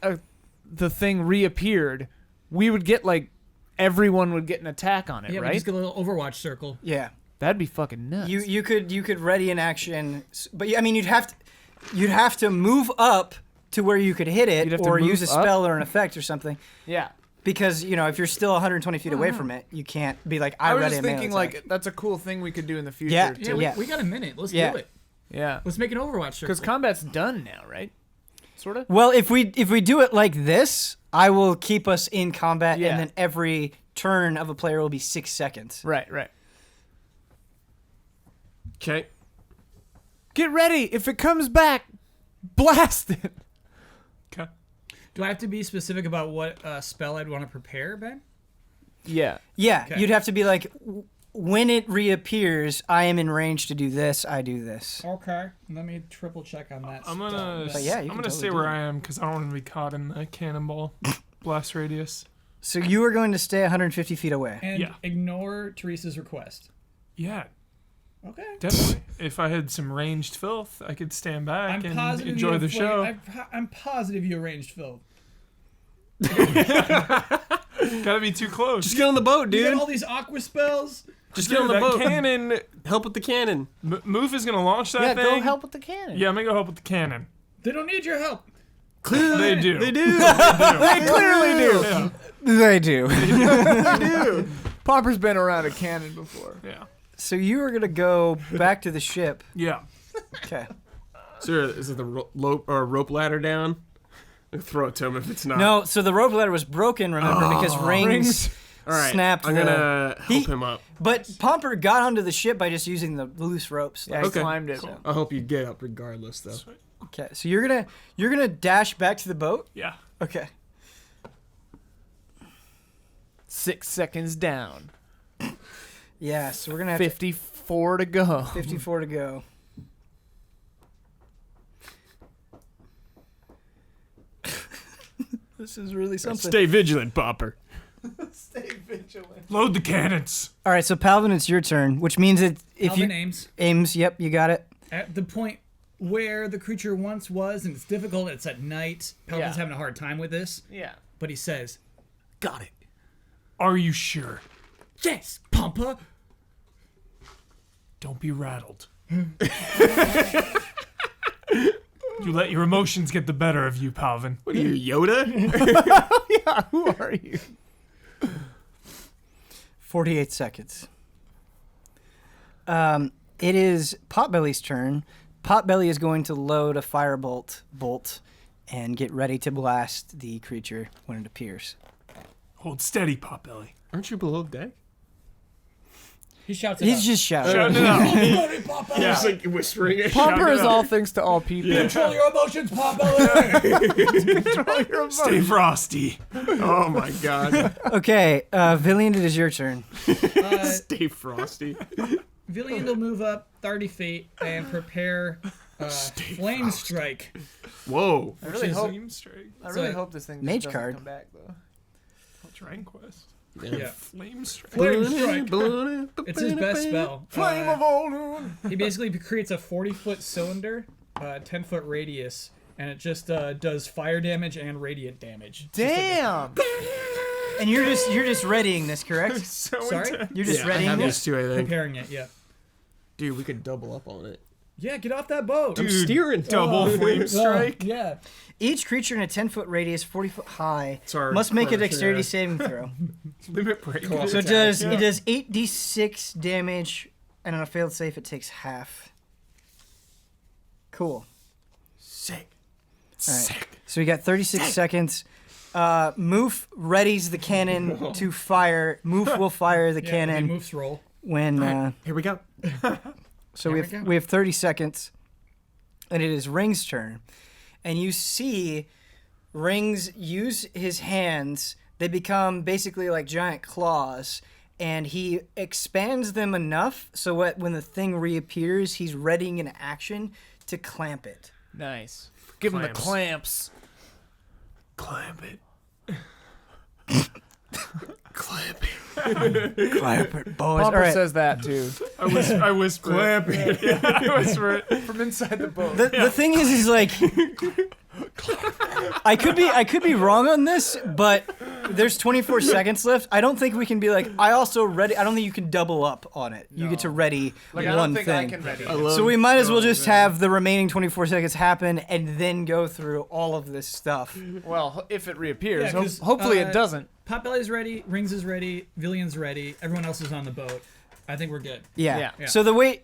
the thing reappeared, we would get like everyone would get an attack on it, Yeah, we right? just get a little Overwatch circle. Yeah. That'd be fucking nuts. You could ready an action, but I mean you'd have to move up to where you could hit You'd it, have to or move use a up? spell or an effect or something. yeah. Because if you're still 120 feet away from it, you can't be like I I was ready just a melee thinking attack. like that's a cool thing we could do in the future. Yeah. too. Yeah, we got a minute. Let's Yeah. do it. Yeah. Let's make an Overwatch circle. Because combat's done now, right? Sort of. Well, if we do it like this, I will keep us in combat, Yeah. and then every turn of a player will be 6 seconds. Right. Right. Okay. Get ready. If it comes back, blast it. Okay. Do I have to be specific about what spell I'd want to prepare, Ben? Yeah. Yeah, Okay. you'd have to be like, when it reappears, I am in range to do this. I do this. Okay. Let me triple check on that. I'm gonna. But yeah, you I'm can gonna totally stay do where it. I am because I don't want to be caught in the cannonball blast radius. So you are going to stay 150 feet away. And Yeah. ignore Teresa's request. Yeah, Okay. definitely. If I had some ranged filth, I could stand back I'm and positive enjoy you the show. I'm positive you arranged Phil. Gotta be too close. Just get on the boat, You dude. got all these aqua spells. Just get on the that boat. cannon. Help with the cannon. Moof is gonna launch that Yeah. thing. Go help with the cannon. Yeah, I'm gonna go help with the cannon. They don't need your help. They do. They do. They clearly do. Yeah. They do. They do. Popper's been around a cannon before. Yeah. So you are going to go back to the ship. Yeah. Okay. Sir, is it the rope ladder down? Throw it to him if it's not. No, so the rope ladder was broken, remember, because rings All right. snapped I'm the... gonna help He- him up. But Pomper got onto the ship by just using the loose ropes. Yeah, I Okay. climbed it. I hope you get up regardless, though. Okay, so you're gonna dash back to the boat? Yeah. Okay. 6 seconds down. Yeah, so we're gonna have 54 to go. 54 to go. This is really something. Stay vigilant, Popper. Stay vigilant. Load the cannons. All right, so Palvin, it's your turn, which means that if Alvin you aims aims, yep, you got it. at the point where the creature once was, and it's difficult. It's at night. Palvin's Yeah. having a hard time with this, Yeah. but he says, "Got it." Are you sure? Yes, Pompa. Don't be rattled. You let your emotions get the better of you, Palvin. What are you, Yoda? Yeah, who are you? 48 seconds. It is Potbelly's turn. Potbelly is going to load a firebolt and get ready to blast the creature when it appears. Hold steady, Potbelly. Aren't you below deck? He shouts it He's out. just shouting. Shout it out. Potbelly. Yeah. Just like whispering it. Pomper is out. all things to all people. Control your emotions, Potbelly. Stay frosty. Oh my god. Okay, Villian, it is your turn. Stay frosty. Villian will move up 30 feet and prepare Flame Strike. Whoa. I really is- hope. Flame strike. I really So- hope this thing Mage just doesn't card. come back though. Dragon Quest. Yeah. Flame strike. Flame Strike. It's his best spell. Flame of Olun. He basically creates a 40-foot cylinder, 10-foot radius, and it just does fire damage and radiant damage. Damn. And you're just readying this, correct? So Sorry? intense. You're just Yeah, I readying have this? these two, I think. Preparing it, yeah. Dude, we could double up on it. Yeah, get off that boat. I'm steering. Double flame strike. Yeah. Each creature in a 10-foot radius, 40 foot high, It's our must make a first, dexterity yeah. saving throw. Limit break. So it does 8d6 damage, and on a failed save, it takes half. Cool. Sick. All right. So we got 36 seconds. Moof readies the cannon to fire. Moof will fire the Yeah, cannon moves roll. when. Here we go. So Here we we go. have 30 seconds. and it is Ring's turn. And you see Rings use his hands. They become basically like giant claws, and he expands them enough so when the thing reappears, he's readying an action to clamp it. Nice. Give him the clamps. Clamp it. Clamp it, boys. Pomper All right. says that too. I whisper. Clamp it. I whisper it. From inside the boat. The thing is like, I could be wrong on this, but there's 24 seconds left. I don't think we can be like, I also ready. I don't think you can double up on it. You get to ready Like, one I don't think thing. I can ready. So we might as well just have the remaining 24 seconds happen and then go through all of this stuff. Well, if it reappears. Yeah, 'cause, Hopefully it doesn't. Potbelly's ready, Rings is ready, Villian's ready, everyone else is on the boat. I think we're good. Yeah. Yeah. So the way,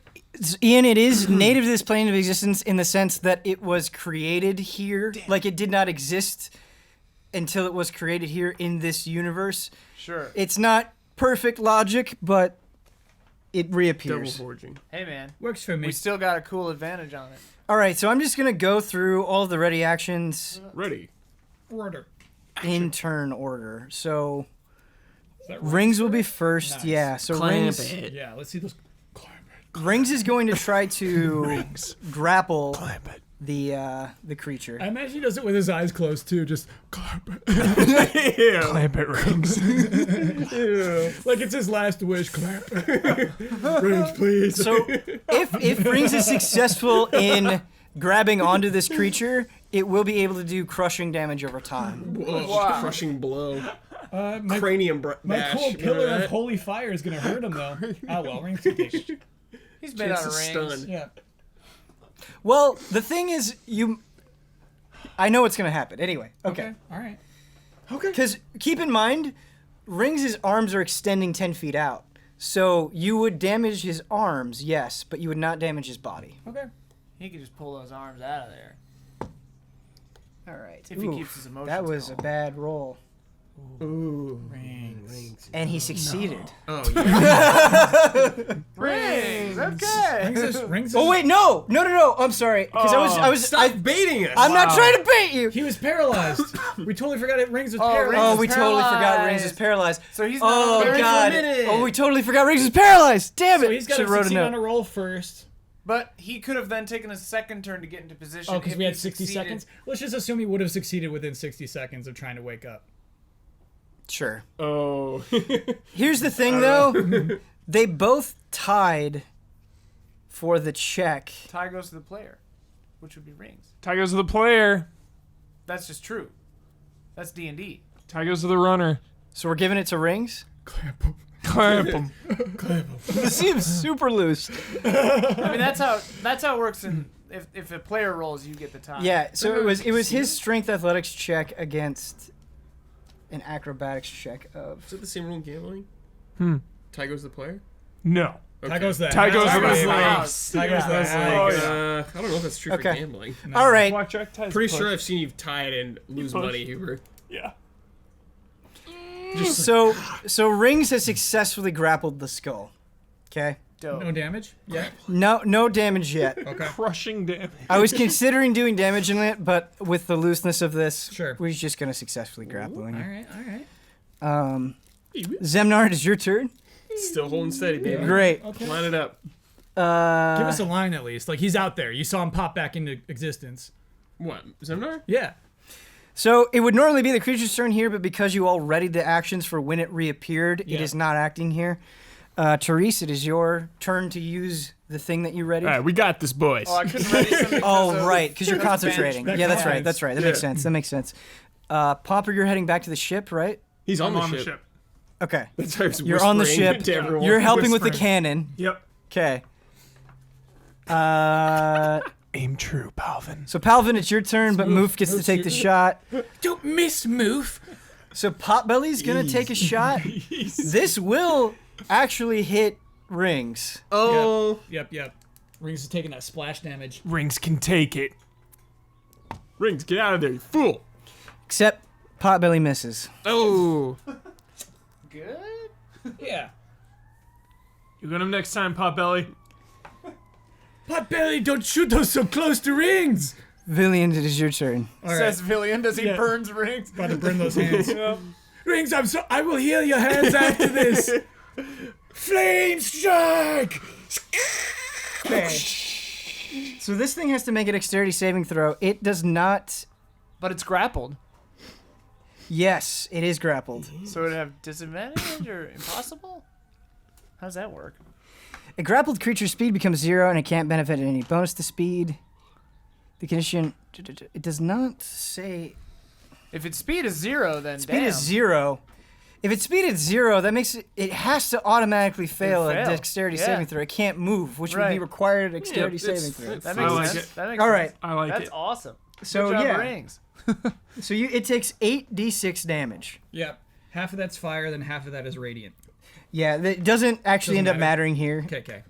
Ian, it is native to this plane of existence in the sense that it was created here. Like it did not exist until it was created here in this universe. Sure. It's not perfect logic, but it Double reappears. forging. Hey, man. Works for me. We still got a cool advantage on it. All right, so I'm just going to go through all of the ready actions Ready. Order. in turn order. So Is that Rings will be first. Nice. Yeah, so Clamp Rings, it. Yeah, let's see those. Rings is going to try to grapple Clamp it. the creature. I imagine he does it with his eyes closed too, just clamp it. Clamp it, Rings. Like it's his last wish. Clamp it. Rings, please. So if Rings is successful in grabbing onto this creature, it will be able to do crushing damage over time. Whoa, crushing blow. My Cranium my bash. cool Remember pillar of that? holy fire is gonna hurt him though. Oh well, Rings can take it. He's made Chance out of to rings. stun. Yeah. Well, the thing is, I know what's going to happen. Anyway, okay. All right. Because keep in mind, Rings' arms are extending 10 feet out. So you would damage his arms, yes, but you would not damage his body. Okay. He could just pull those arms out of there. All right. If he keeps his emotions that was calm. a bad roll. Ooh. Rings. And he succeeded. Oh, yeah. Rings! Okay! Rings is, Oh, wait, no! No. I'm sorry. Because Stop baiting us. I'm not trying to bait you! He was paralyzed. We totally forgot it. Rings was Oh, paralyzed. Rings Oh, is we totally forgot Rings is paralyzed. paralyzed. So he's not Oh, on the God. for a minute. Oh, we totally forgot Rings is paralyzed. Damn it. So he's got to Should've wrote a succeed on note. a roll first. But he could have then taken a second turn to get into position. Oh, because if we he had 60 succeeded. seconds? Let's just assume he would have succeeded within 60 seconds of trying to wake up. Sure. Oh. Here's the thing, though. They both tied for the check. Tie goes to the player, which would be Rings. Tie goes to the player. That's just true. That's D&D. Tie goes to the runner. So we're giving it to Rings? Clamp him. This seems super loose. I mean, that's how it works. In if a player rolls, you get the tie. Yeah, so it was his strength athletics check against an acrobatics check of... Is it the same rule in gambling? Tie goes to the player? No. Okay. Tie goes that. Tie goes Tie to goes the to the player. house. Tie goes I was that. like, Oh, I don't know if that's true Okay. for gambling. All right. Blackjack ties. Pretty push. sure I've seen you tie it and lose push. money, Hubert. Yeah. So Rings has successfully grappled the skull. Okay? Dope. No damage? Yeah. No damage yet. Okay. Crushing damage. I was considering doing damage in it, but with the looseness of this, Sure. we're just going to successfully grapple All him. right, all right. Zemnar, it's your turn. Still holding steady, baby. Great. Okay. Line it up. Give us a line at least. Like, he's out there. You saw him pop back into existence. What? Zemnar? Yeah. So it would normally be the creature's turn here, but because you all readied the actions for when it reappeared, it Yeah. is not acting here. Therese, it is your turn to use the thing that you readied. All right, we got this, boys. Oh, I couldn't ready some because Oh, of- right, because you're concentrating. That Yeah, that's right. counts. That's right. That makes sense. That makes sense. Pomper, you're heading back to the ship, right? He's I'm on the ship. Okay. That's why I was You're on the whispering ship. to everyone. You're helping with the Whispering. cannon. Yep. Okay. Aim true, Palvin. So Palvin, it's your turn, but Moof gets to take the shot. Don't miss, Moof. So Potbelly's gonna take a shot. This will actually hit Rings. Oh. Yep. Rings is taking that splash damage. Rings can take it. Rings, get out of there, you fool. Except Potbelly misses. Oh. Good. Yeah. You got him next time, Potbelly. Potbelly, don't shoot those so close to rings. Villian, it is your turn. All right. Says Villian as he Yeah. burns rings. About to burn those hands. Rings, I will heal your hands after this. Flame strike. Okay. So this thing has to make a dexterity saving throw. It does not. But it's grappled. Yes, it is grappled. So it would have disadvantage or impossible? How does that work? A grappled creature's speed becomes 0 and it can't benefit any bonus to speed. The condition. It does not say. If its speed is 0, then Speed is 0. If its speed is 0, that makes it has to automatically fail a fail. dexterity Yeah. saving throw. It can't move, which would be Right. required dexterity Yeah, saving throw. That I makes like sense. it. That makes All sense. right. I like That's it. awesome. So Good job, yeah. rings. So it takes 8d6 damage. Yep. Half of that's fire, then half of that is radiant. Yeah, that doesn't actually Doesn't end up matter. mattering here. Okay.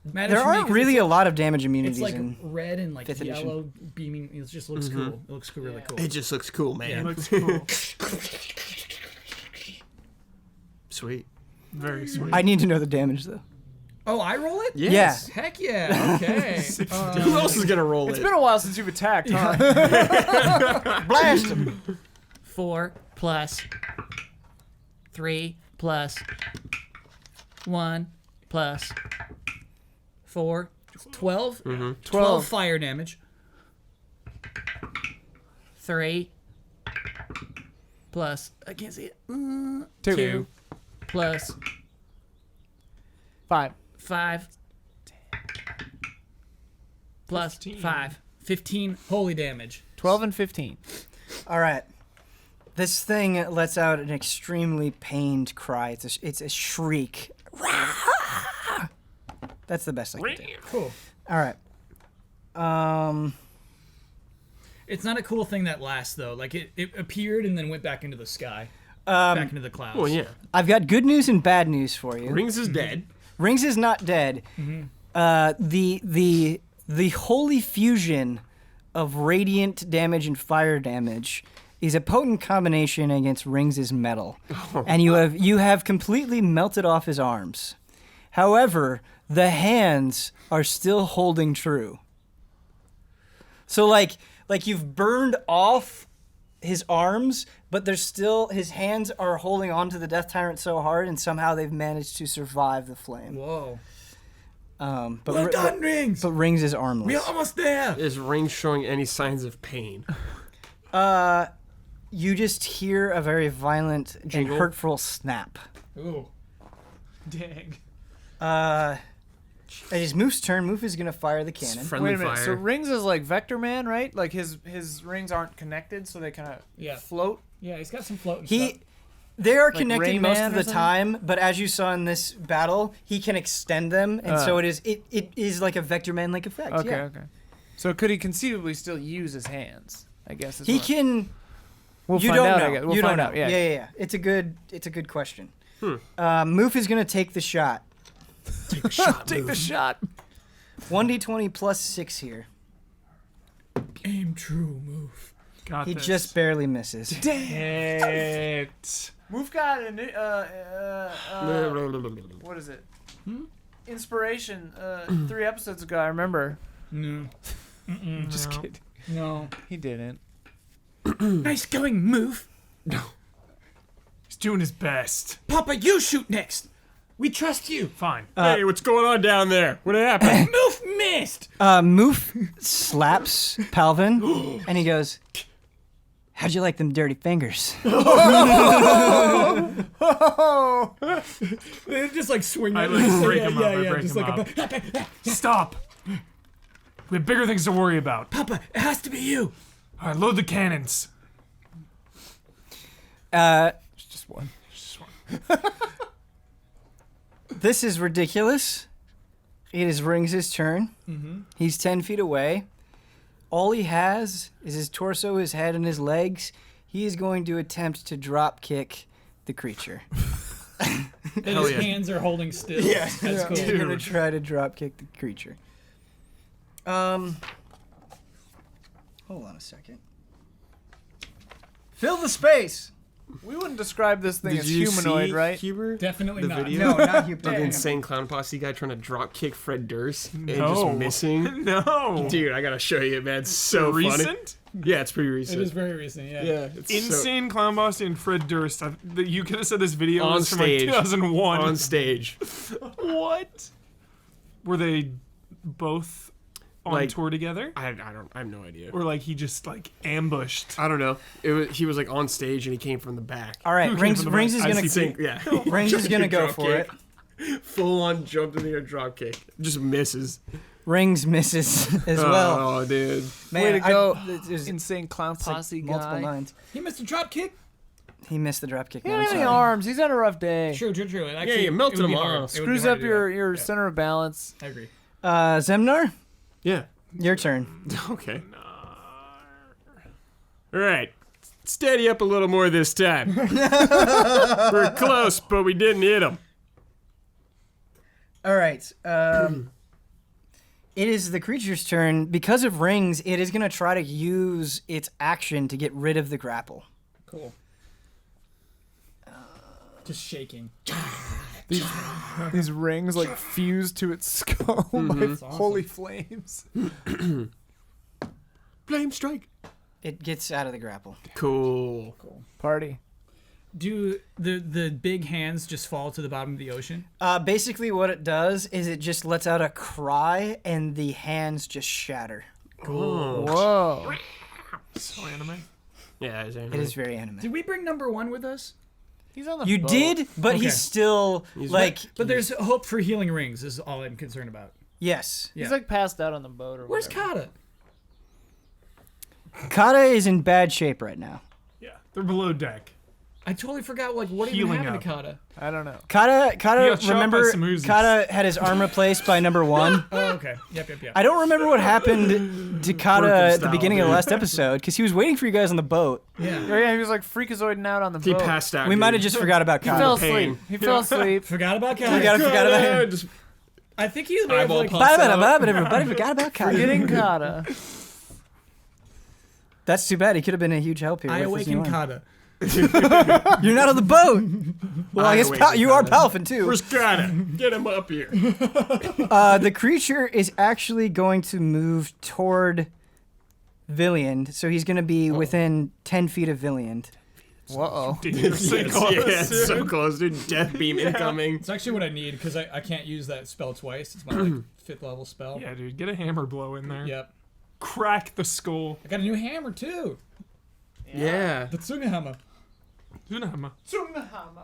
There aren't really a lot of damage immunities It's like in. red and like fifth edition. yellow beaming. It just looks cool. It looks really cool. It just looks cool, Yeah. man. Looks cool. Sweet. Very sweet. I need to know the damage though. Oh, I roll it? Yes. Heck yeah. Okay. Who else is gonna roll It's it? been a while since you've attacked, huh? Blast him. 4 plus 3 plus 1 plus 4. 12. 12. Fire damage. 3 plus I can't see it. 2 plus 5. 5 plus 15. 5. 15 holy damage. 12 and 15. All right. This thing lets out an extremely pained cry. It's a shriek. That's the best I can do. Cool. All right. It's not a cool thing that lasts though. Like it appeared and then went back into the sky. Back into the clouds. Well, yeah. I've got good news and bad news for you. Rings is dead. Rings is not dead. The holy fusion of radiant damage and fire damage is a potent combination against Rings' metal, and you have completely melted off his arms. However, the hands are still holding true. So like you've burned off his arms, but there's still his hands are holding on to the Death Tyrant so hard, and somehow they've managed to survive the flame. Whoa. But Well done, Rings. But Rings is armless. We're almost there. Is Rings showing any signs of pain? You just hear a very violent Jingle. and hurtful snap. Ooh. Dang. It is Moof's turn. Moof is gonna fire the cannon. Friendly Wait a minute. fire. So rings is like Vector Man, right? Like his rings aren't connected, so they kind of Yeah. float. Yeah, he's got some floating stuff. They are Like connected Rain most Man of or the something? time, but as you saw in this battle, he can extend them, and so it is like a Vector Man-like effect. Okay, yeah. okay. So could he conceivably still use his hands? I guess is He what- can. We'll You find don't out. know. I guess. We'll you find don't out. know. Yeah. Yeah. It's a good question. Moof is gonna take the shot. Take the shot. 1d20 plus 6 here. Aim true move. Got He this. just barely misses. It. Move got an what is it? Inspiration. 3 episodes ago, I remember. No. Just kidding. No. He didn't. Nice going, move. He's doing his best. Papa, you shoot next. We trust you. Fine. Hey, what's going on down there? What happened? Move missed. Moof slaps Palvin, and he goes, "How'd you like them dirty fingers?" They just like swing. I at like you. break him up. I yeah, break just him like up. a. Stop. We have bigger things to worry about. Papa, it has to be you. All right, load the cannons. Just one. Just one. This is ridiculous. It is Rings' turn. He's 10 feet away. All he has is his torso, his head, and his legs. He is going to attempt to drop kick the creature. And Hell his yeah. hands are holding still. That's cool. He's going to try to drop kick the creature. Hold on a second. Fill the space. We wouldn't describe this thing Did as you humanoid, see right? Huber? Definitely The not. video? No, not Hugh. Of the insane clown posse guy trying to drop kick Fred Durst and No. just missing. No. Dude, I gotta show you, man. It's so funny. Recent? Yeah, it's pretty It recent. is very recent, yeah. Yeah, it's Insane Clown Posse and Fred Durst. You could have said this video On was from like stage. 2001. on stage. What? Were they both on Like- tour together? I have no idea. Or like he just like ambushed? I don't know. He was like on stage and he came from the back. All right, Who came Rings. from the Rings back? is I gonna. just think, yeah. Rings is gonna go Drop for kick. it. Full on jumped in the air drop kick. Just misses. Rings misses as well. Oh, dude. Man, Way to go. There's Insane clown it's like posse multiple guy. lines. He missed a drop kick. He missed the drop kick. He No, don't I'm have any sorry. arms. He's had a rough day. True. It actually, you melted it would be him hard. off. It would be Screws hard up to do your that. center of balance. Yeah, I agree. Zemnar, Yeah. your turn. Okay. All right. Steady up a little more this time. We're close, but we didn't hit him. All right. It is the creature's turn. Because of rings, it is going to try to use its action to get rid of the grapple. Cool. Just shaking. These rings like fuse to its skull with holy flames. Flame strike. It gets out of the grapple. Cool. Party. Do the big hands just fall to the bottom of the ocean? Basically, what it does is it just lets out a cry, and the hands just shatter. Whoa. So anime. Yeah, is It is very anime. Did we bring number 1 with us? He's on the You boat. did, but Okay. he's still like But there's hope for healing rings. Is all I'm concerned about. yes. He's Yeah. like passed out on the boat or Where's whatever. Kata? Kata is in bad shape right now. Yeah, they're below deck. I totally forgot. Like, what even Healing happened up. to Kata? I don't know. Kata He got shot by remember, some Uzis. Kata had his arm replaced by number 1. Oh, okay. Yep. I don't remember what happened to Kata Working at the style, beginning of the dude. last episode because he was waiting for you guys on the boat. Yeah. Yeah, he was like freakazoiding out on the He boat. passed out. We dude. might have just forgot about He fell Kata. pain. asleep. He fell asleep. Forgot about Kata. Forgot about him. Just I think he may have Eyeball like. pop. Everybody forgot about Kata. Getting Kata. That's too bad. He could have been a huge help here. I with his new awakened arm. Kata. You're not on the boat. Well, I guess awakened you are Kata. Palfin too. Where's Kata? Get him up here. The creature is actually going to move toward Villiand, so he's going to be within 10 feet of Villiand. Whoa. Dangerously Yes, close. yeah, it's so close, dude. Death beam incoming. It's actually what I need because I can't use that spell twice. It's my like 5th level spell. Yeah, dude, get a hammer blow in there. Yep. Crack the skull. I got a new hammer too. Yeah. The Tsuga hammer. Tsunahama. Tsunahama.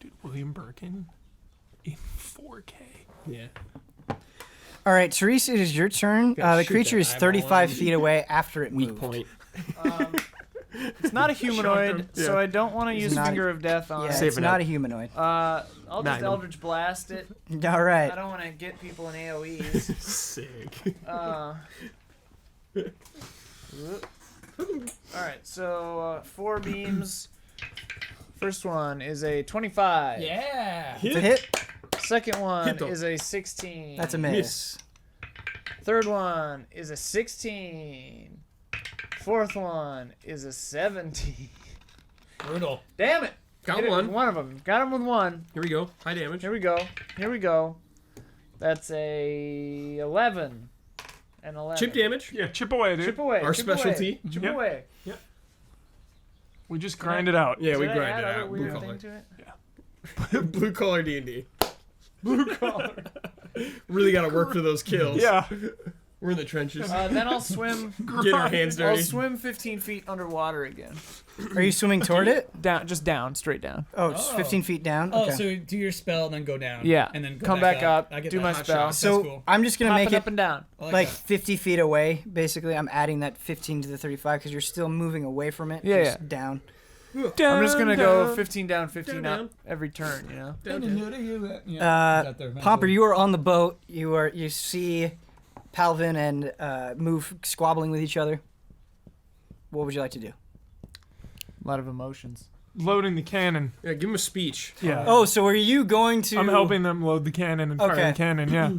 Dude, William Birkin in 4K. Yeah. All right, Therese, it is your turn. Gotta The shoot creature that is eyeball 35 in. feet away after it Weak moved. point. It's not a humanoid, Yeah. so I don't want to use not- Finger of Death on Yeah, it. Save it's it not up. a humanoid. I'll Not just even. Eldritch Blast it. All I right. don't want to get people in AoEs. Sick. Alright, so 4 beams. First one is a 25. Yeah. It's a hit. Second one Hit them. is a 16. That's a miss. Third one is a 16. Fourth one is a 17. Brutal. Damn it! Got Hit it with one. one of them. Got him with one. Here we go. High damage. Here we go. Here we go. That's a 11. An 11. Chip damage. Yeah, chip away, dude. Chip away. Our chip specialty. Away, chip Yep. away. We just grind it out. Yeah, we Did I grind add it other out. weird Blue thing collar. to it? Blue collar D&D. Blue collar. Really got to work for those kills. Yeah. We're in the trenches. Then I'll swim. Get our hands I'll dirty. swim 15 feet underwater again. Are you swimming toward it? Down, just down, straight down. Oh, it's 15 feet down? Oh, Okay. so do your spell and then go down. Yeah. And then go Come back up, I get do that. my Hot spell. shot. That's So cool. I'm just going to make Hopping it up and down. I like that. 50 feet away, basically. I'm adding that 15 to the 35 because you're still moving away from it. Yeah, just yeah. down. I'm just gonna go 15 down, 15 Down, up down. every turn, you know? Pomper, you are on the boat. You see Palvin and Move squabbling with each other. What would you like to do? A lot of emotions. Loading the cannon. Yeah, give him a speech. Yeah. Oh, so are you going to... I'm helping them load the cannon and fire Okay. the cannon, yeah.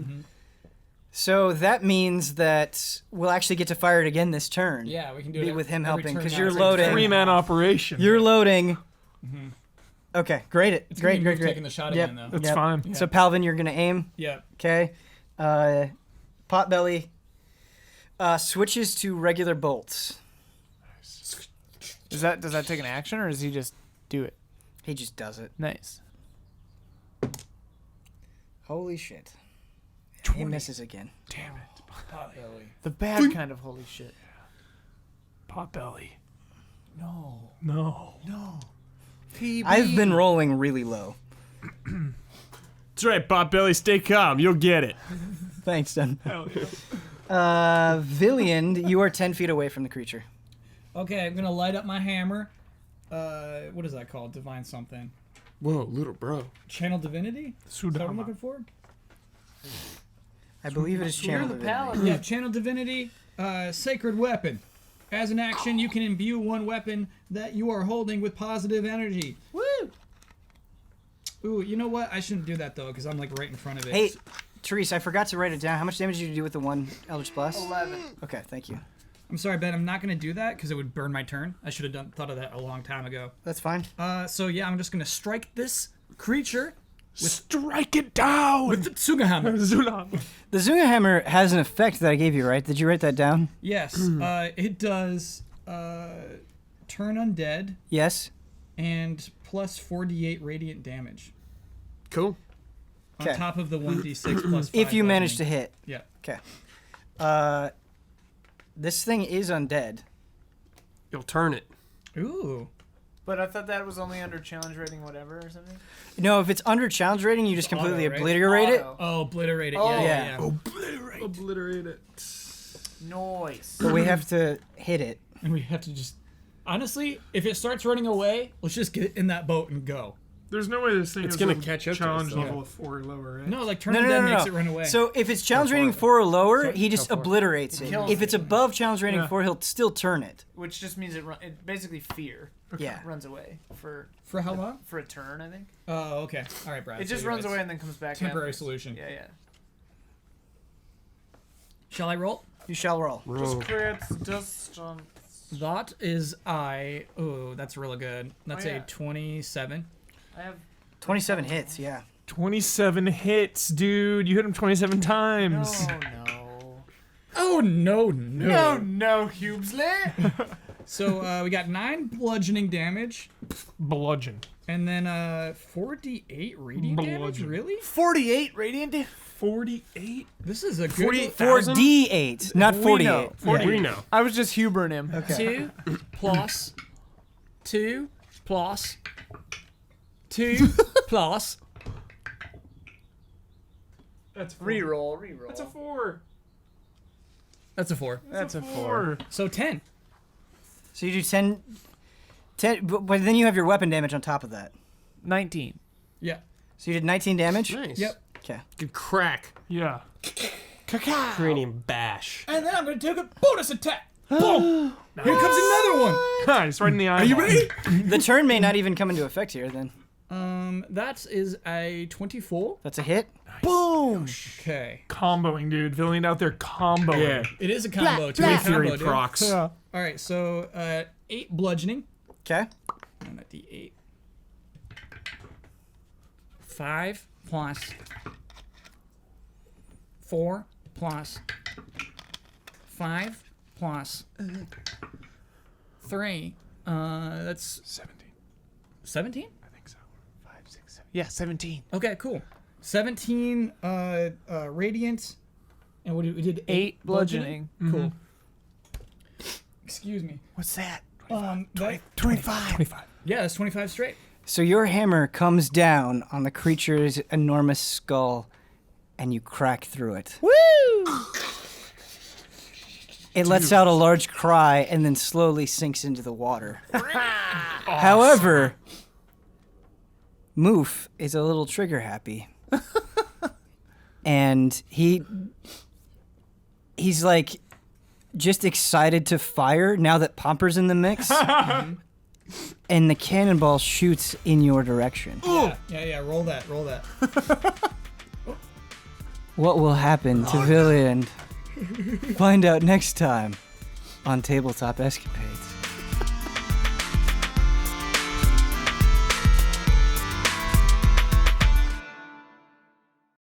So that means that we'll actually get to fire it again this turn. Yeah, we can do Be it with him every helping, turn 'cause now. you're Every loading. turn. 3-man operation. You're loading Okay, great. It's gonna be Great. Moof taking the shot Yep. again, though. It's Yep. fine. Yeah. So Palvin, you're gonna aim. Yeah. Okay. Potbelly switches to regular bolts. Does that take an action or does he just do it? He just does it. Nice. Holy shit. He misses again. Damn it. Potbelly. The bad kind of holy shit. Potbelly. No. No. I've been rolling really low. That's right, Potbelly, stay calm. You'll get it. Thanks, Dan. Hell yeah. Villiand, you are 10 feet away from the creature. Okay, I'm gonna light up my hammer. What is that called? Divine something. Whoa, little bro. Channel divinity? Is that what I'm Sudama. looking for? I believe it is channel the divinity. paladin. Yeah, channel divinity, sacred weapon. As an action, you can imbue one weapon that you are holding with positive energy. Woo! Ooh, you know what? I shouldn't do that though, because I'm like right in front of it. Hey, Therese, I forgot to write it down. How much damage did you do with the one Eldritch Blast? 11. Okay, thank you. I'm sorry, Ben. I'm not gonna do that because it would burn my turn. I should have thought of that a long time ago. That's fine. So yeah, I'm just gonna strike this creature Strike it down. with the Tsugahama. Zulam. The Zunga Hammer has an effect that I gave you, right? Did you write that down? Yes, it does turn undead Yes. and plus 4d8 radiant damage Cool. on Okay. top of the 1d6 plus 5. If you manage to hit. Yeah. Okay. This thing is undead. You'll turn it. Ooh. But I thought that was only under challenge rating whatever or something. No, if it's under challenge rating, you just completely auto, right? obliterate it. Auto. Oh, obliterate it. Oh. Yeah. Obliterate it. Noise. But we have to hit it. And we have to just. Honestly, if it starts running away, let's just get in that boat and go. There's no way this thing It's is gonna a catch up to challenge us, level of 4 or lower, right? No, like turn No, undead no, no, makes no. it run away. So if it's challenge rating it. 4 or lower, Sorry? he just Go for it. obliterates it. Kills If it's above challenge rating Yeah. 4, he'll still turn it. Which just means it basically fear Yeah. runs away for For how long? a turn, I think. Oh, okay. All right, Brad. It so just you're runs right. away and then comes back. Temporary after. solution. Yeah, yeah. Shall I roll? You shall roll. Roll. Crits distance. That is Oh, that's really good. That's Oh, yeah. a 27. I have 27 hits, yeah. 27 hits, dude. You hit him 27 times. no. Oh no. No, Hubesley. So we got 9 bludgeoning damage, Bludgeon. and then 4d8 radiant damage. Bludgeon. Really? 48 radiant. 48? This is a good. 48,000? 4d8, not We 48. know. Yeah. We know. I was just Hubering him. Okay. 2 plus 2 plus 2 plus. That's Reroll. That's a 4. That's a 4. That's a 4. So 10. So you do 10, but then you have your weapon damage on top of that. 19. Yeah. So you did 19 damage? Nice. Yep. Okay. Good crack. Yeah. Cranium bash. And then I'm gonna take a bonus attack. Boom! Here comes another one. Nice, right in the eye. Are you ready? The turn may not even come into effect here then. That is a 24. That's a hit. Boom. Okay. Comboing, dude. Villain out there comboing. Yeah. It is a combo. Three Fury combo, dude. procs. Yeah. All right, so 8 bludgeoning. Okay. No, not D8. 5 plus 4 plus 5 plus 3. That's 17. 17? I think so. 5, 6, 7. Yeah, 17. Okay, cool. 17 radiant, and what we did 8 bludgeoning. Cool. Excuse me. What's that? That, 25. 25. yeah, that's 25 straight. So your hammer comes down on the creature's enormous skull, and you crack through it. Woo! It lets out a large cry and then slowly sinks into the water. However, Moof is a little trigger happy. And he's like just excited to fire now that Pomper's in the mix. And the cannonball shoots in your direction. Yeah, roll that. What will happen to Villiand? Find out next time on Tabletop Escapades.